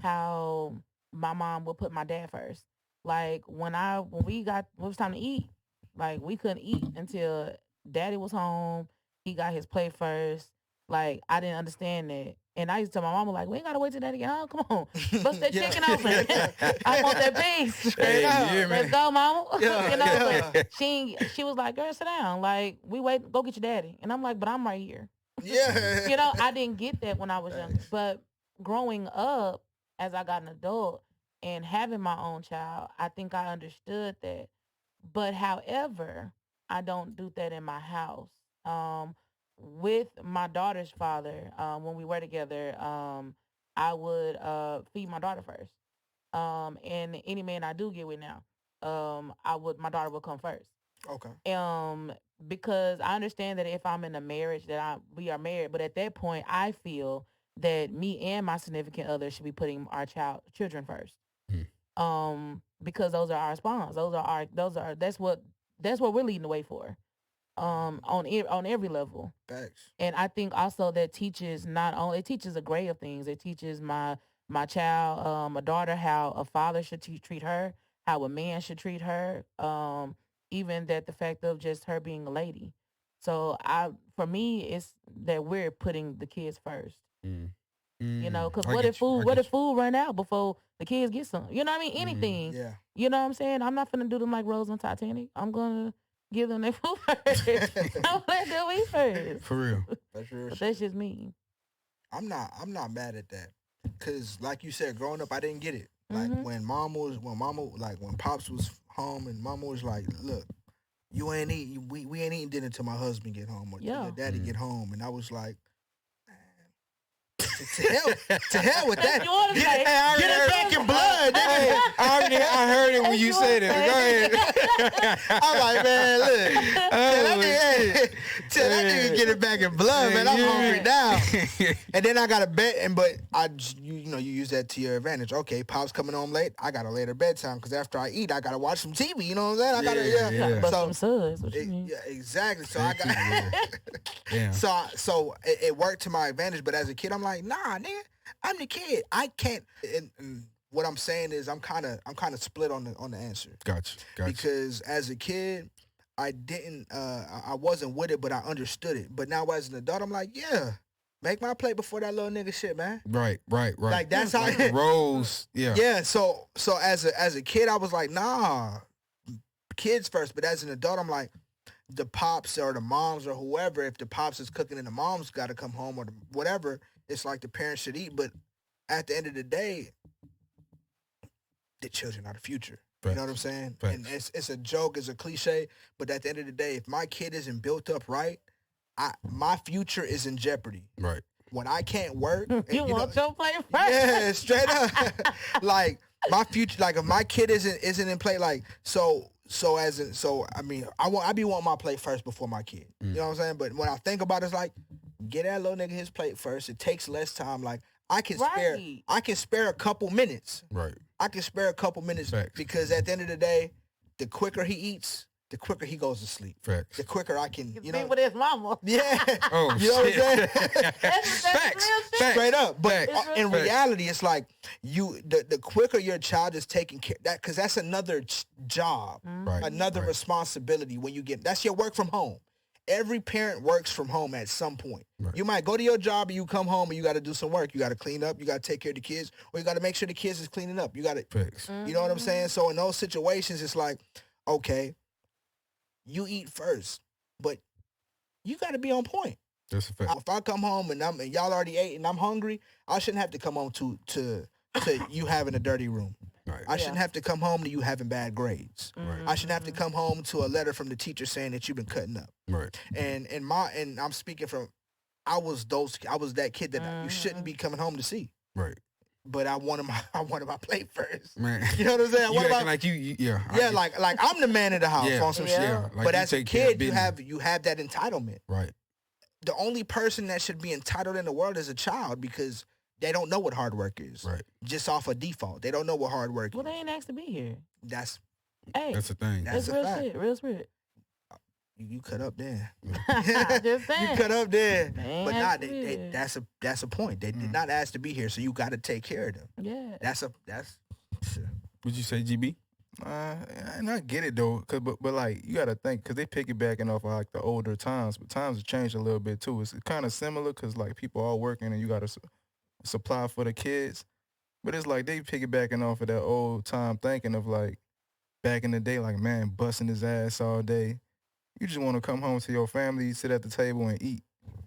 how my mom would put my dad first. Like when it was time to eat, like we couldn't eat until daddy was home. He got his plate first. Like I didn't understand that. And I used to tell my mama, like, we ain't gotta wait till daddy get home. Come on. Bust that chicken open. I want that piece. Let's go, mama. But she was like, girl, sit down. Like, we wait, go get your daddy. And I'm like, but I'm right here. Yeah. I didn't get that when I was younger. But growing up, as I got an adult and having my own child, I think I understood that. But however, I don't do that in my house. With my daughter's father, when we were together, I would feed my daughter first. And any man I do get with now, my daughter would come first. Okay. Because I understand that if I'm in a marriage we are married, but at that point I feel that me and my significant other should be putting our children first. Because those are our spawns. That's what we're leading the way for. On every level. Thanks. And I think also that teaches it teaches a grade of things. It teaches my child, my daughter, how a father should treat her, how a man should treat her, even the fact of just her being a lady. So for me, it's that we're putting the kids first. You know, because what if food run out before the kids get some? You know what I mean? Anything. Yeah. You know what I'm saying? I'm not finna do them like Rose on Titanic. I'm gonna give them their food first. I'm let them eat first. For real. But that's just me. I'm not mad at that. Cause like you said, growing up I didn't get it. Like when Pops was home and Mama was like, look, you ain't eating we ain't eating dinner till my husband get home or till your daddy get home. And I was like, to hell with that. Get it back in blood. I heard it when you said it. Go ahead. I'm like, man, look. Tell that nigga get it back in blood, man. I'm hungry now. And then I got a bet, but you use that to your advantage. Okay, Pop's coming home late. I got a later bedtime because after I eat, I got to watch some TV. You know what I'm saying? But some suds. Yeah, exactly. So I got. So it worked to my advantage. But as a kid, I'm like, nah, nigga, I'm the kid. I can't. And what I'm saying is, I'm kind of split on the answer. Gotcha. Because as a kid, I didn't. I wasn't with it, but I understood it. But now as an adult, I'm like, yeah, make my plate before that little nigga shit, man. Right. Like that's how it rolls. Yeah. Yeah. So as a kid, I was like, nah, kids first. But as an adult, I'm like, the pops or the moms or whoever, if the pops is cooking and the mom's got to come home or whatever, it's like the parents should eat. But at the end of the day, the children are the future. You know what I'm saying? Right. And it's a joke, it's a cliche, but at the end of the day, if my kid isn't built up right, my future is in jeopardy. Right. When I can't work, you want your play first? Yeah, straight up. Like my future, like if my kid isn't in play, like I mean, I be wanting my plate first before my kid. You know what I'm saying? But when I think about it, it's like, get that little nigga his plate first. It takes less time. Like I can spare a couple minutes. Right. I can spare a couple minutes because at the end of the day, the quicker he eats, the quicker he goes to sleep. Facts. The quicker I can, with his mama. Yeah. Oh, you know shit. what I'm saying? Facts. Straight up. But in reality, it's like the quicker your child is taking care that because that's another job, another responsibility when you get. That's your work from home. Every parent works from home at some point. Right. You might go to your job and you come home and you got to do some work. You got to clean up. You got to take care of the kids, or you got to make sure the kids is cleaning up. You got to, you know what I'm saying? So in those situations, it's like, okay, you eat first, but you got to be on point. That's a fact. If I come home and y'all already ate and I'm hungry, I shouldn't have to come home to you having a dirty room. Right. I shouldn't have to come home to you having bad grades. Right. I shouldn't have to come home to a letter from the teacher saying that you've been cutting up. Right. And I'm speaking from, I was that kid that you shouldn't be coming home to see. Right. But I wanted my plate first. Man. You know what I'm saying? Like I'm the man of the house on some shit. Like but as a kid, you have that entitlement. Right. The only person that should be entitled in the world is a child because they don't know what hard work is. Right. Just off of default. They don't know what hard work is. Well, they ain't asked to be here. That's Hey, that's the thing. That's real shit. Real spirit. You cut up there. Just saying. You cut up there. Man, But nah, that's a point. They did not ask to be here, so you got to take care of them. Yeah. That's. Would you say, GB? And I get it though, but like you gotta think, cause they piggybacking off of like the older times, but times have changed a little bit too. It's kind of similar, cause like people all working and you gotta supply for the kids, but it's like they piggybacking off of that old time thinking of like back in the day, like man busting his ass all day. You just want to come home to your family, sit at the table and eat.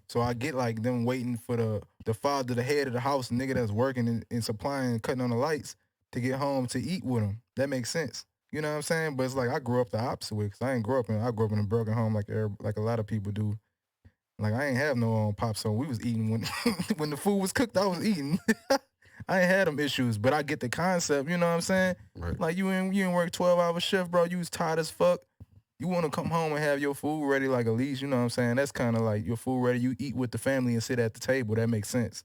So I get like them waiting for the father, the head of the house, nigga that's working and supplying, cutting on the lights to get home to eat with them. That makes sense. You know what I'm saying? But it's like I grew up the opposite way, because I grew up in a broken home like a lot of people do. Like I ain't have no pop, so we was eating when when the food was cooked, I was eating. I ain't had them issues, but I get the concept, you know what I'm saying? Right. Like you ain't work 12-hour shift, bro. You was tired as fuck. You want to come home and have your food ready, like at least, you know what I'm saying? That's kind of like your food ready. You eat with the family and sit at the table. That makes sense.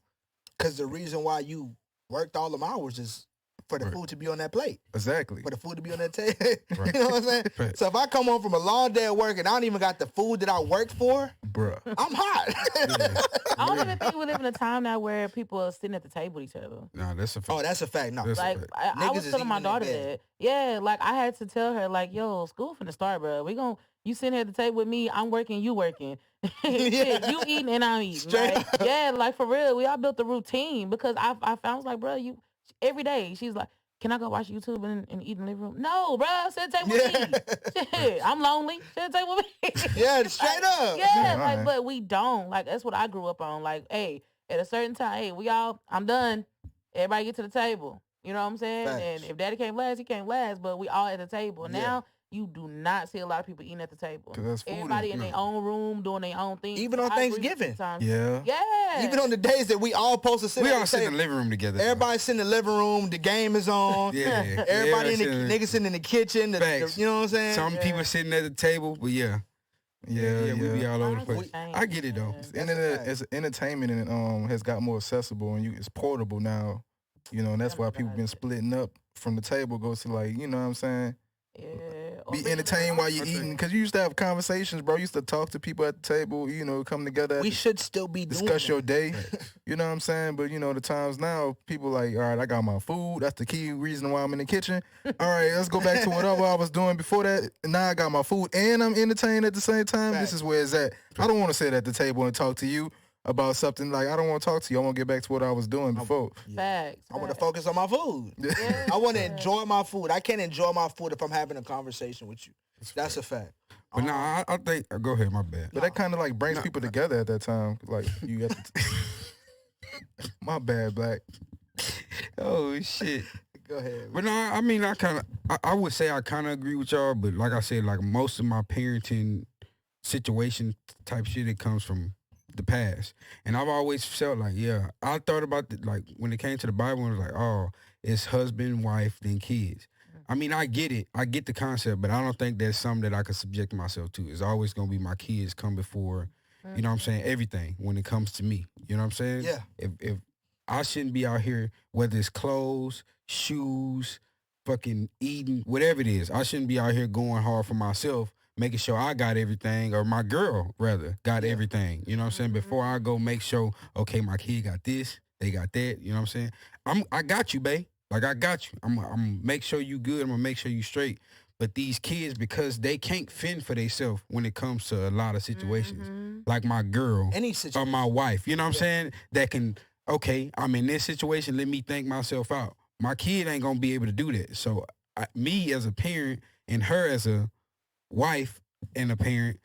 Because the reason why you worked all them hours is for the food to be on that plate. Exactly. For the food to be on that table. Right. You know what I'm saying? Right. So if I come home from a long day at work and I don't even got the food that I worked for, bruh, I'm hot. I don't even think we live in a time now where people are sitting at the table with each other. Nah, that's a fact. Oh, that's a fact. No, Like I was telling my daughter that. Yeah, like I had to tell her, like, yo, school finna start, bro. You sitting here at the table with me, I'm working, you working. Shit, you eating and I'm eating. Right? Yeah, like for real. We all built a routine because I was like, bro, every day she's like, can I go watch YouTube and eat in the living room? No, bro, sit at the table with me. Shit, I'm lonely. Sit at the table with me. Yeah, straight up. Yeah, like, but we don't. Like, that's what I grew up on. Like, hey, at a certain time, hey, I'm done. Everybody get to the table. You know what I'm saying? Facts. And if daddy can't last, he can't last, but we all at the table. Yeah. Now, you do not see a lot of people eating at the table. 'Cause that's food Everybody in their own room doing their own thing. Even on Thanksgiving. Yeah. Yeah. Even on the days that we all supposed to sit We at all the sit in table. the living room together. Everybody sit in the living room. The game is on. Yeah. Everybody in the Everybody niggas sitting in the kitchen. You know what I'm saying? Some people sitting at the table, but yeah. Yeah, we be all over the place. I get it though. Internet as entertainment and has got more accessible and it's portable now. You know, and that's why people been splitting up from the table. Goes to like, you know what I'm saying? Yeah. Be entertained while you're eating, because you used to have conversations, bro. You used to talk to people at the table, you know, come together. We should still be discuss doing your day. You know what I'm saying? But you know, the times now, people like, all right, I got my food. That's the key reason why I'm in the kitchen. All right, let's go back to whatever I was doing before that. Now I got my food and I'm entertained at the same time. This is where it's at. I don't want to sit at the table and talk to you about something. Like, I don't want to talk to you. I want to get back to what I was doing before. Facts. I want to focus on my food. I want to enjoy my food. I can't enjoy my food if I'm having a conversation with you. That's a fact. But nah, I think, go ahead, my bad. But that kind of like brings people together at that time. Like, you got to... My bad, Black. Oh, shit. Go ahead. But no, I mean, I would say I kind of agree with y'all, but like I said, like most of my parenting situation type shit, it comes from the past. And I've always felt like, yeah, I thought about like when it came to the Bible, it was like, oh, it's husband, wife, then kids. I mean, I get it. I get the concept, but I don't think that's something that I could subject myself to. It's always going to be my kids come before, you know what I'm saying, everything when it comes to me. You know what I'm saying? Yeah. If I shouldn't be out here, whether it's clothes, shoes, fucking eating, whatever it is, I shouldn't be out here going hard for myself, making sure I got everything, or my girl, rather, got everything. You know what I'm saying? Before I go make sure, okay, my kid got this, they got that. You know what I'm saying? I got you, babe. Like, I got you. I'm going to make sure you good. I'm going to make sure you straight. But these kids, because they can't fend for themselves when it comes to a lot of situations, like my girl or my wife, you know what I'm saying? That can, okay, I'm in this situation, let me think myself out. My kid ain't going to be able to do that. So me as a parent and her as a wife and a parent,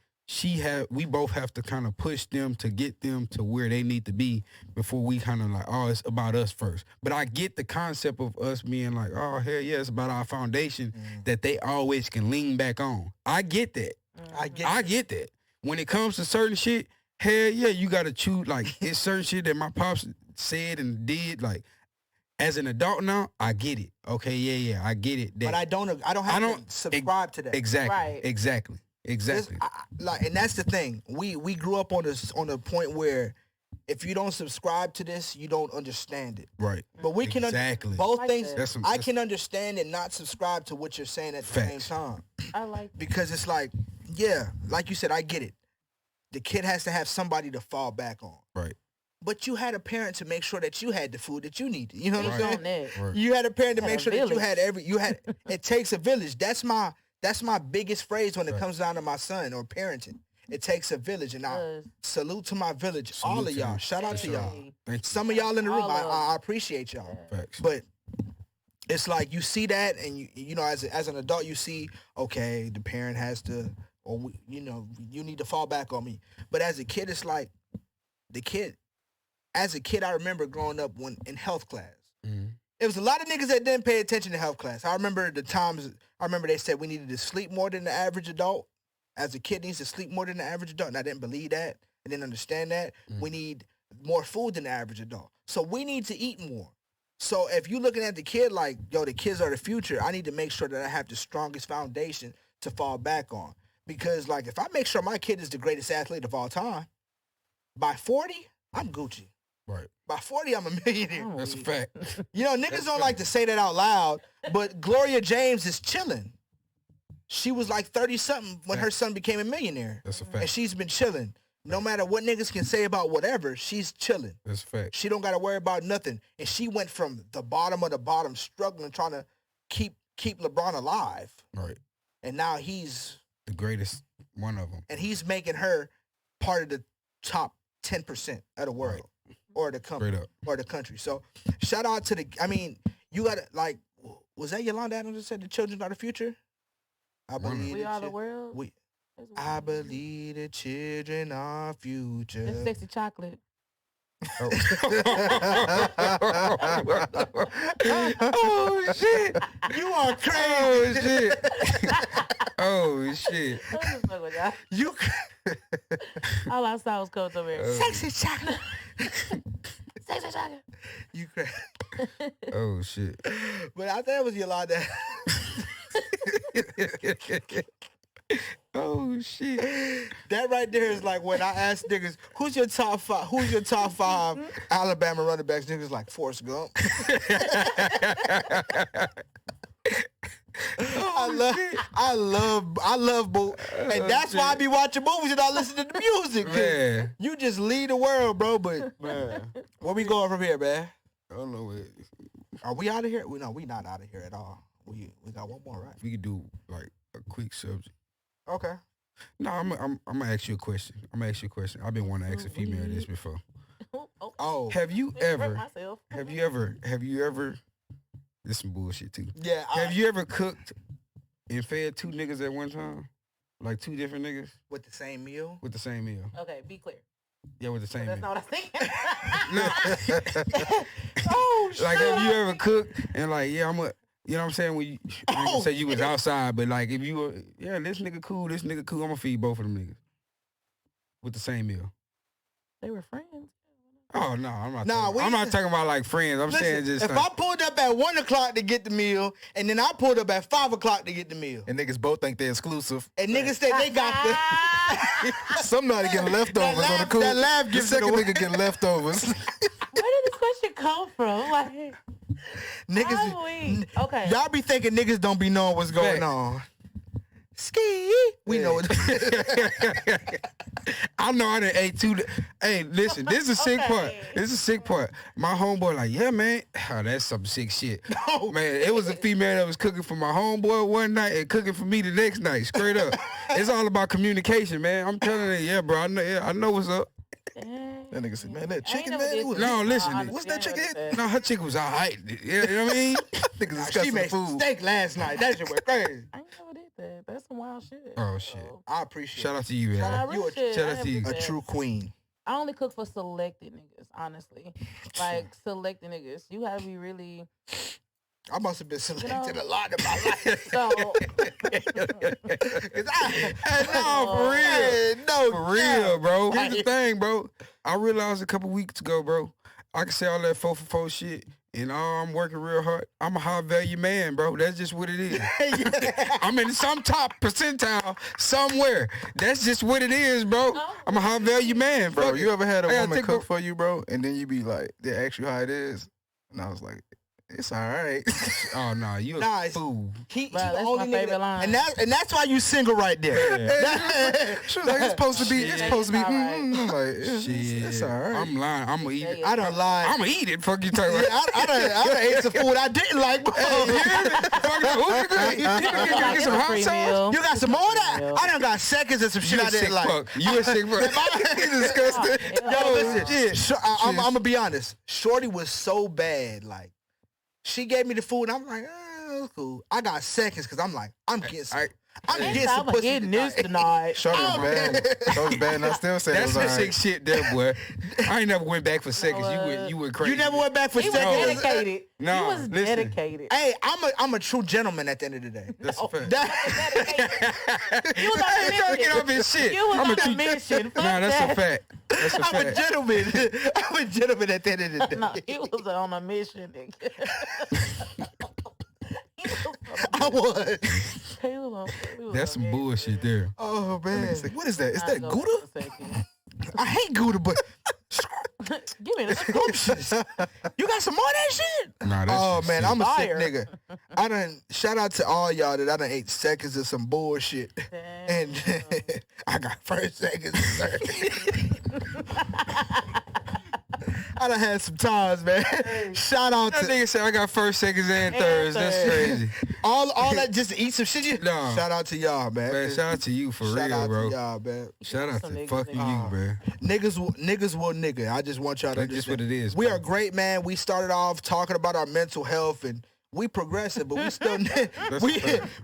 we both have to kind of push them to get them to where they need to be before we kind of like, oh, it's about us first. But I get the concept of us being like, oh, hell yeah, it's about our foundation that they always can lean back on. I get that. I get that. When it comes to certain shit, hell yeah, you got to choose. Like, it's certain shit that my pops said and did. Like, as an adult now, I get it. Okay, yeah, I get it. But I don't have to subscribe to that. Exactly. Right. Exactly. And that's the thing. We grew up on a point where if you don't subscribe to this, you don't understand it. Right. But we can exactly both like things. that. I can understand and not subscribe to what you're saying at the same time. I like that. Because it's like, yeah, like you said, I get it. The kid has to have somebody to fall back on. Right. But you had a parent to make sure that you had the food that you needed. You know what I'm saying? Right. You had a parent to Had make a sure that you village. had it takes a village. That's my biggest phrase when it comes down to my son or parenting. It takes a village, and I salute to my village, all of y'all. Shout out to y'all. Some of y'all in the room, I appreciate y'all. Facts. But it's like you see that, and you know, as an adult, you see, okay, the parent has to, or you need to fall back on me. But as a kid, it's like as a kid, I remember growing up when in health class. Mm-hmm. There was a lot of niggas that didn't pay attention to health class. I remember the times. I remember they said we needed to sleep more than the average adult. As a kid needs to sleep more than the average adult. And I didn't believe that. I didn't understand that. We need more food than the average adult. So we need to eat more. So if you're looking at the kid like, yo, the kids are the future, I need to make sure that I have the strongest foundation to fall back on. Because like if I make sure my kid is the greatest athlete of all time, by 40, I'm Gucci. Right. By 40, I'm a millionaire. That's a fact. You know, niggas don't like to say that out loud, but Gloria James is chilling. She was like 30-something when her son became a millionaire. That's a fact. And she's been chilling. No matter what niggas can say about whatever, she's chilling. That's a fact. She don't got to worry about nothing. And she went from the bottom of the bottom, struggling, trying to keep LeBron alive. Right. And now he's the greatest one of them. And he's making her part of the top 10% of the world. Right. Or the company. Or the country. So shout out to you got to, like, was that Yolanda Adams that said the children are the future? I believe we are the world. I believe the children are future. It's Sexy Chocolate. Oh. Oh shit! You are crazy. Oh shit! You. All I saw was Coach over here. Sexy Chocolate. Sexy Chocolate. You crazy. Oh shit! But I thought it was Yolanda. Oh shit! That right there is like when I ask niggas, who's your top five Alabama running backs? Niggas like Forrest Gump. I love Boo. And that's why I be watching movies and I listen to the music. Man. You just lead the world, bro. But man, where we going from here, man? I don't know where. Are we out of here? We not out of here at all. We got one more, right? We could do like a quick subject. Okay. No, I'm gonna ask you a question. I've been wanting to ask a female this before. Oh. Have you ever? This some bullshit too. Yeah. Have you ever cooked and fed two niggas at one time? Like two different niggas? With the same meal? With the same meal. Okay, be clear. Yeah, with the same That's meal. not what I was thinking. Oh shit. Like have you ever cooked and like, yeah, I'm a, you know what I'm saying? When you say you was outside, but like if you were, yeah, this nigga cool, I'm gonna feed both of them niggas. With the same meal. They were friends. Oh no, I'm not. Nah, I'm not talking about like friends. I'm saying just. If I pulled up at 1 o'clock to get the meal, and then I pulled up at 5 o'clock to get the meal, and niggas both think they're exclusive, and niggas think they got the. Somebody getting leftovers on the cool. That laugh the gives second it away. nigga getting leftovers. Where did this question come from? Like, Niggas, okay. Y'all be thinking niggas don't be knowing what's going on. Ski, we know it. I know I done ate two. Hey, listen, this is a sick part. This is a sick part. My homeboy like, yeah, man. Oh, that's some sick shit. No. Man, it was a female that was cooking for my homeboy one night and cooking for me the next night. Straight up. It's all about communication, man. I'm telling you, yeah, bro. I know what's up. That nigga said, man, that chicken, man. No, listen. What's that chicken? No, her chicken was all right. You know what I mean? She made steak last night. That shit went crazy. I ain't never did that. That's some wild shit. Oh, shit. I appreciate Shout out to you, man. Shout out to you. A true queen. I only cook for selected niggas, honestly. Like, selected niggas. You gotta be really... I must have been selected a lot in my life. So... For real, bro. Here's the thing, bro. I realized a couple weeks ago, bro, I can say all that 4 for 4 shit and I'm working real hard, I'm a high value man, bro. That's just what it is. I'm in some top percentile somewhere. That's just what it is, bro. I'm a high value man, bro. Bro, you ever had a woman cook for you, bro, and then you be like, they ask you how it is, and I was like, it's all right. Oh no, you a fool. He that's only my favorite line. and that's why you single right there. She was like, it's supposed to be. It's supposed to be. I'm like, it's all right. I'm lying. I'm gonna eat it. I don't lie. I'm gonna eat it. Fuck you talking about. I done ate some food I didn't like. Get some hot sauce. You got some more of that? I done got seconds and some shit I didn't like. You a sick fuck. You disgusting. Yo, listen. I'm gonna be honest. Shorty was so bad, like. She gave me the food, and I'm like, that's cool. I got seconds because I'm like, I'm getting some pussy this tonight. Shorty was bad. That was bad, and I still say that's it was some sick shit there, boy. I ain't never went back for seconds. You went crazy. You never went back for He seconds? was dedicated. No, he was listen. dedicated. Hey, I'm a true gentleman at the end of the day. That's a fact. You was on a mission. Trying to get off his shit. You was I'm on a mission. Fuck Nah, that's that. a fact. That's a I'm fact. a gentleman. I'm a gentleman at the end of the day. No, he was on a mission, nigga. I was. That's some bullshit there. Oh man, what is that? Is that Gouda? I hate Gouda, but give me the you got some more of that shit? Nah, that's oh man, I'm a fire. sick nigga. I done shout out to all y'all that I done ate seconds of some bullshit, and I got first, seconds, and third. I done had some times, man. Shout out that to nigga said I got first, seconds, and thirds. That's crazy. all that just to eat some shit. No. Shout out to y'all, man. Man, shout out to you for Shout real, out bro. to y'all, man. Shout out to fucking you, man. Niggas will nigga. I just want y'all to That's just what it is. We bro. are great, man. We started off talking about our mental health and we progressive, but we still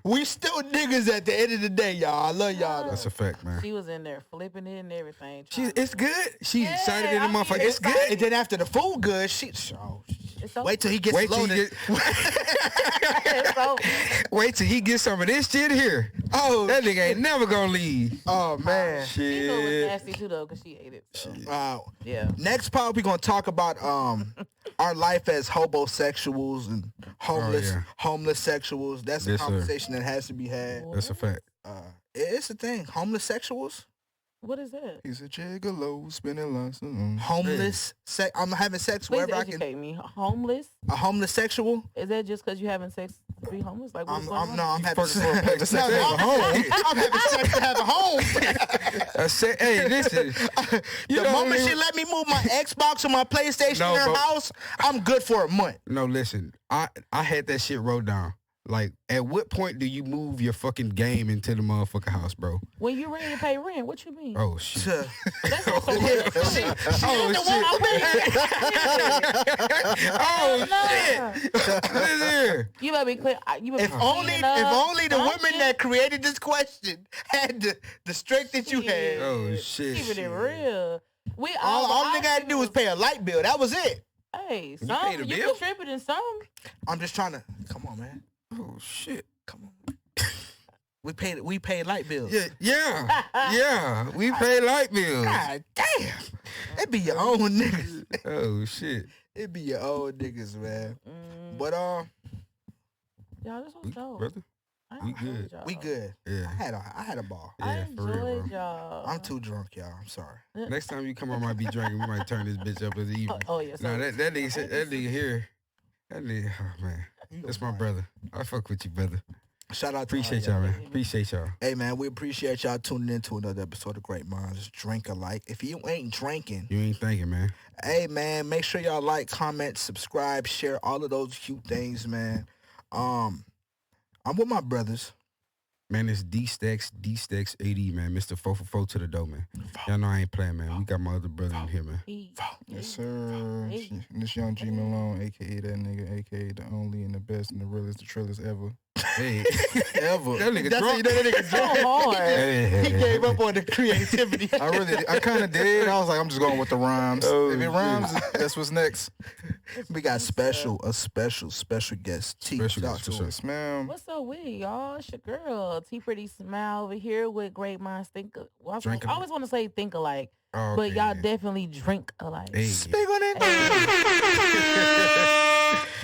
we still niggas at the end of the day, y'all. I love y'all. That's a fact, man. She was in there flipping it and everything. It's good. She excited in the motherfucker. It's good. And then after the food good, wait till he gets loaded. Wait till he gets some of this shit here. Oh, that nigga ain't never gonna leave. Oh man, She knew it was nasty too though, cause she ate it. So. Yeah. Next part, we're gonna talk about our life as homosexuals and homeless sexuals. That's a conversation that has to be had. That's a fact. It's a thing. Homosexuals. What is that? He's a gigolo, spinning lots of homeless. I'm having sex wherever I can. Educate me. Homeless. A homeless sexual. Is that just because you having sex to be homeless? Like what's going on? I'm having sex I'm having sex to have a home. I'm having sex to have a home. Hey, listen. The moment she let me move my Xbox or my PlayStation in her house, I'm good for a month. No, listen. I had that shit wrote down. Like, at what point do you move your fucking game into the motherfucking house, bro? When you ready to pay rent, what you mean? Oh shit. That's also shit. Oh shit. Listen here. You better be clear. If only the women that created this question had the strength that you had. Oh shit. Keeping it real. All nigga had to do was pay a light bill. That was it. Hey, paid some a you bill? contributing some. I'm just trying to come on, man. Oh shit. Come on. We paid light bills. Yeah. We pay light bills. God damn. It be your own niggas. Oh shit. It be your own niggas, man. But y'all, this was dope. Brother. We good. We good. Yeah. I had a ball. Yeah, for real, bro. Y'all. I'm too drunk, y'all. I'm sorry. Next time you come, I might be drinking. We might turn this bitch up in the evening. Oh yeah. Nah, that nigga here. That nigga, oh man. That's my brother. I fuck with you, brother. Shout out to Appreciate y'all, man. Appreciate y'all. Hey, man, we appreciate y'all tuning in to another episode of Great Minds Drink Alike. If you ain't drinking, you ain't thinking, man. Hey, man, make sure y'all like, comment, subscribe, share all of those cute things, man. I'm with my brothers. Man, it's D-Stacks 80, man. Mr. 444 to the door, man. Y'all know I ain't playing, man. We got my other brother in here, man. Yes, sir. This young G Malone, a.k.a. that nigga, a.k.a. the only and the best and the realest, the trillest ever. Hey. Ever. That nigga That's how you know that nigga drunk. He gave up on the creativity. I kind of did. I was like, I'm just going with the rhymes. If it rhymes, that's what's next. We got a special guest. T. Special guest, for sure. Yes, ma'am. What's up with it, y'all? It's your girl, TPrettySmile over here with Great Minds Think. I always want to say think alike, but y'all definitely drink alike. Hey. Speak on it.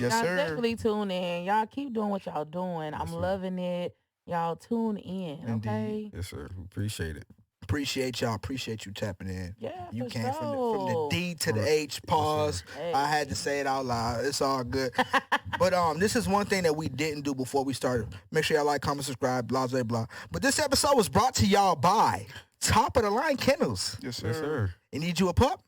Yes, y'all sir. definitely tune in. Y'all keep doing what y'all doing. I'm loving it. Y'all tune in, okay? Yes, sir. Appreciate it. Appreciate y'all. Appreciate you tapping in. Yeah, You for came from the sure. D to the H. Pause. Hey. I had to say it out loud. It's all good. But this is one thing that we didn't do before we started. Make sure y'all like, comment, subscribe, blah, blah, blah. But this episode was brought to y'all by Top of the Line Kennels. Yes, sir. Yes, sir. You need you a pup?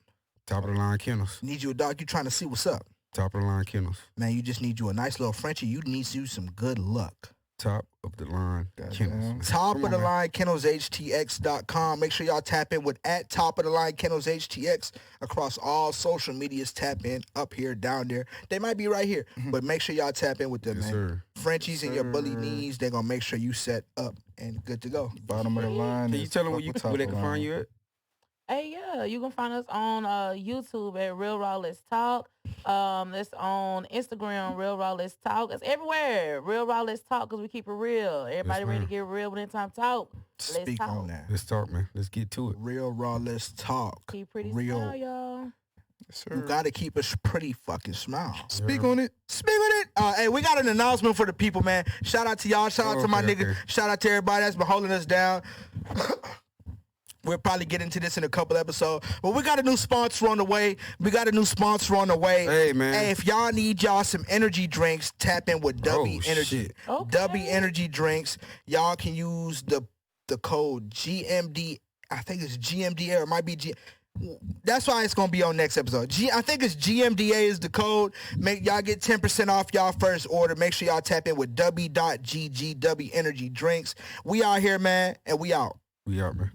Top of the line kennels. Need you a dog? You trying to see what's up? Top of the line kennels. Man, you just need you a nice little Frenchie. You need you some good luck. Top of the line kennels. Top of the line kennelshtx.com. Make sure y'all tap in with at Top of the Line kennelshtx across all social medias. Tap in up here, down there. They might be right here, but make sure y'all tap in with them, man. Sir. Frenchies and your bully knees, they're gonna make sure you set up and good to go. Bottom of the line. Can you tell them where they can find you at? Hey, yeah, you can find us on YouTube at Real Raw Let's Talk. That's on Instagram, Real Raw Let's Talk. It's everywhere. Real Raw Let's Talk because we keep it real. Everybody ready to get real when it's time to talk. Let's Speak talk. on that. Let's talk, man. Let's get to it. Real Raw Let's Talk. Keep pretty real. smile, y'all. You gotta keep a pretty fucking smile. Speak on it. Speak on it. Hey, we got an announcement for the people, man. Shout out to y'all. Shout out to my niggas. Shout out to everybody that's been holding us down. We'll probably get into this in a couple episodes. But we got a new sponsor on the way. Hey, man. Hey, if y'all need y'all some energy drinks, tap in with W Energy. W Energy drinks. Y'all can use the code GMD. I think it's GMDA or it might be G. That's why it's gonna be on next episode. I think it's GMDA is the code. Make y'all get 10% off y'all first order. Make sure y'all tap in with W.GG, W Energy drinks. We out here, man, and we out. We out, man.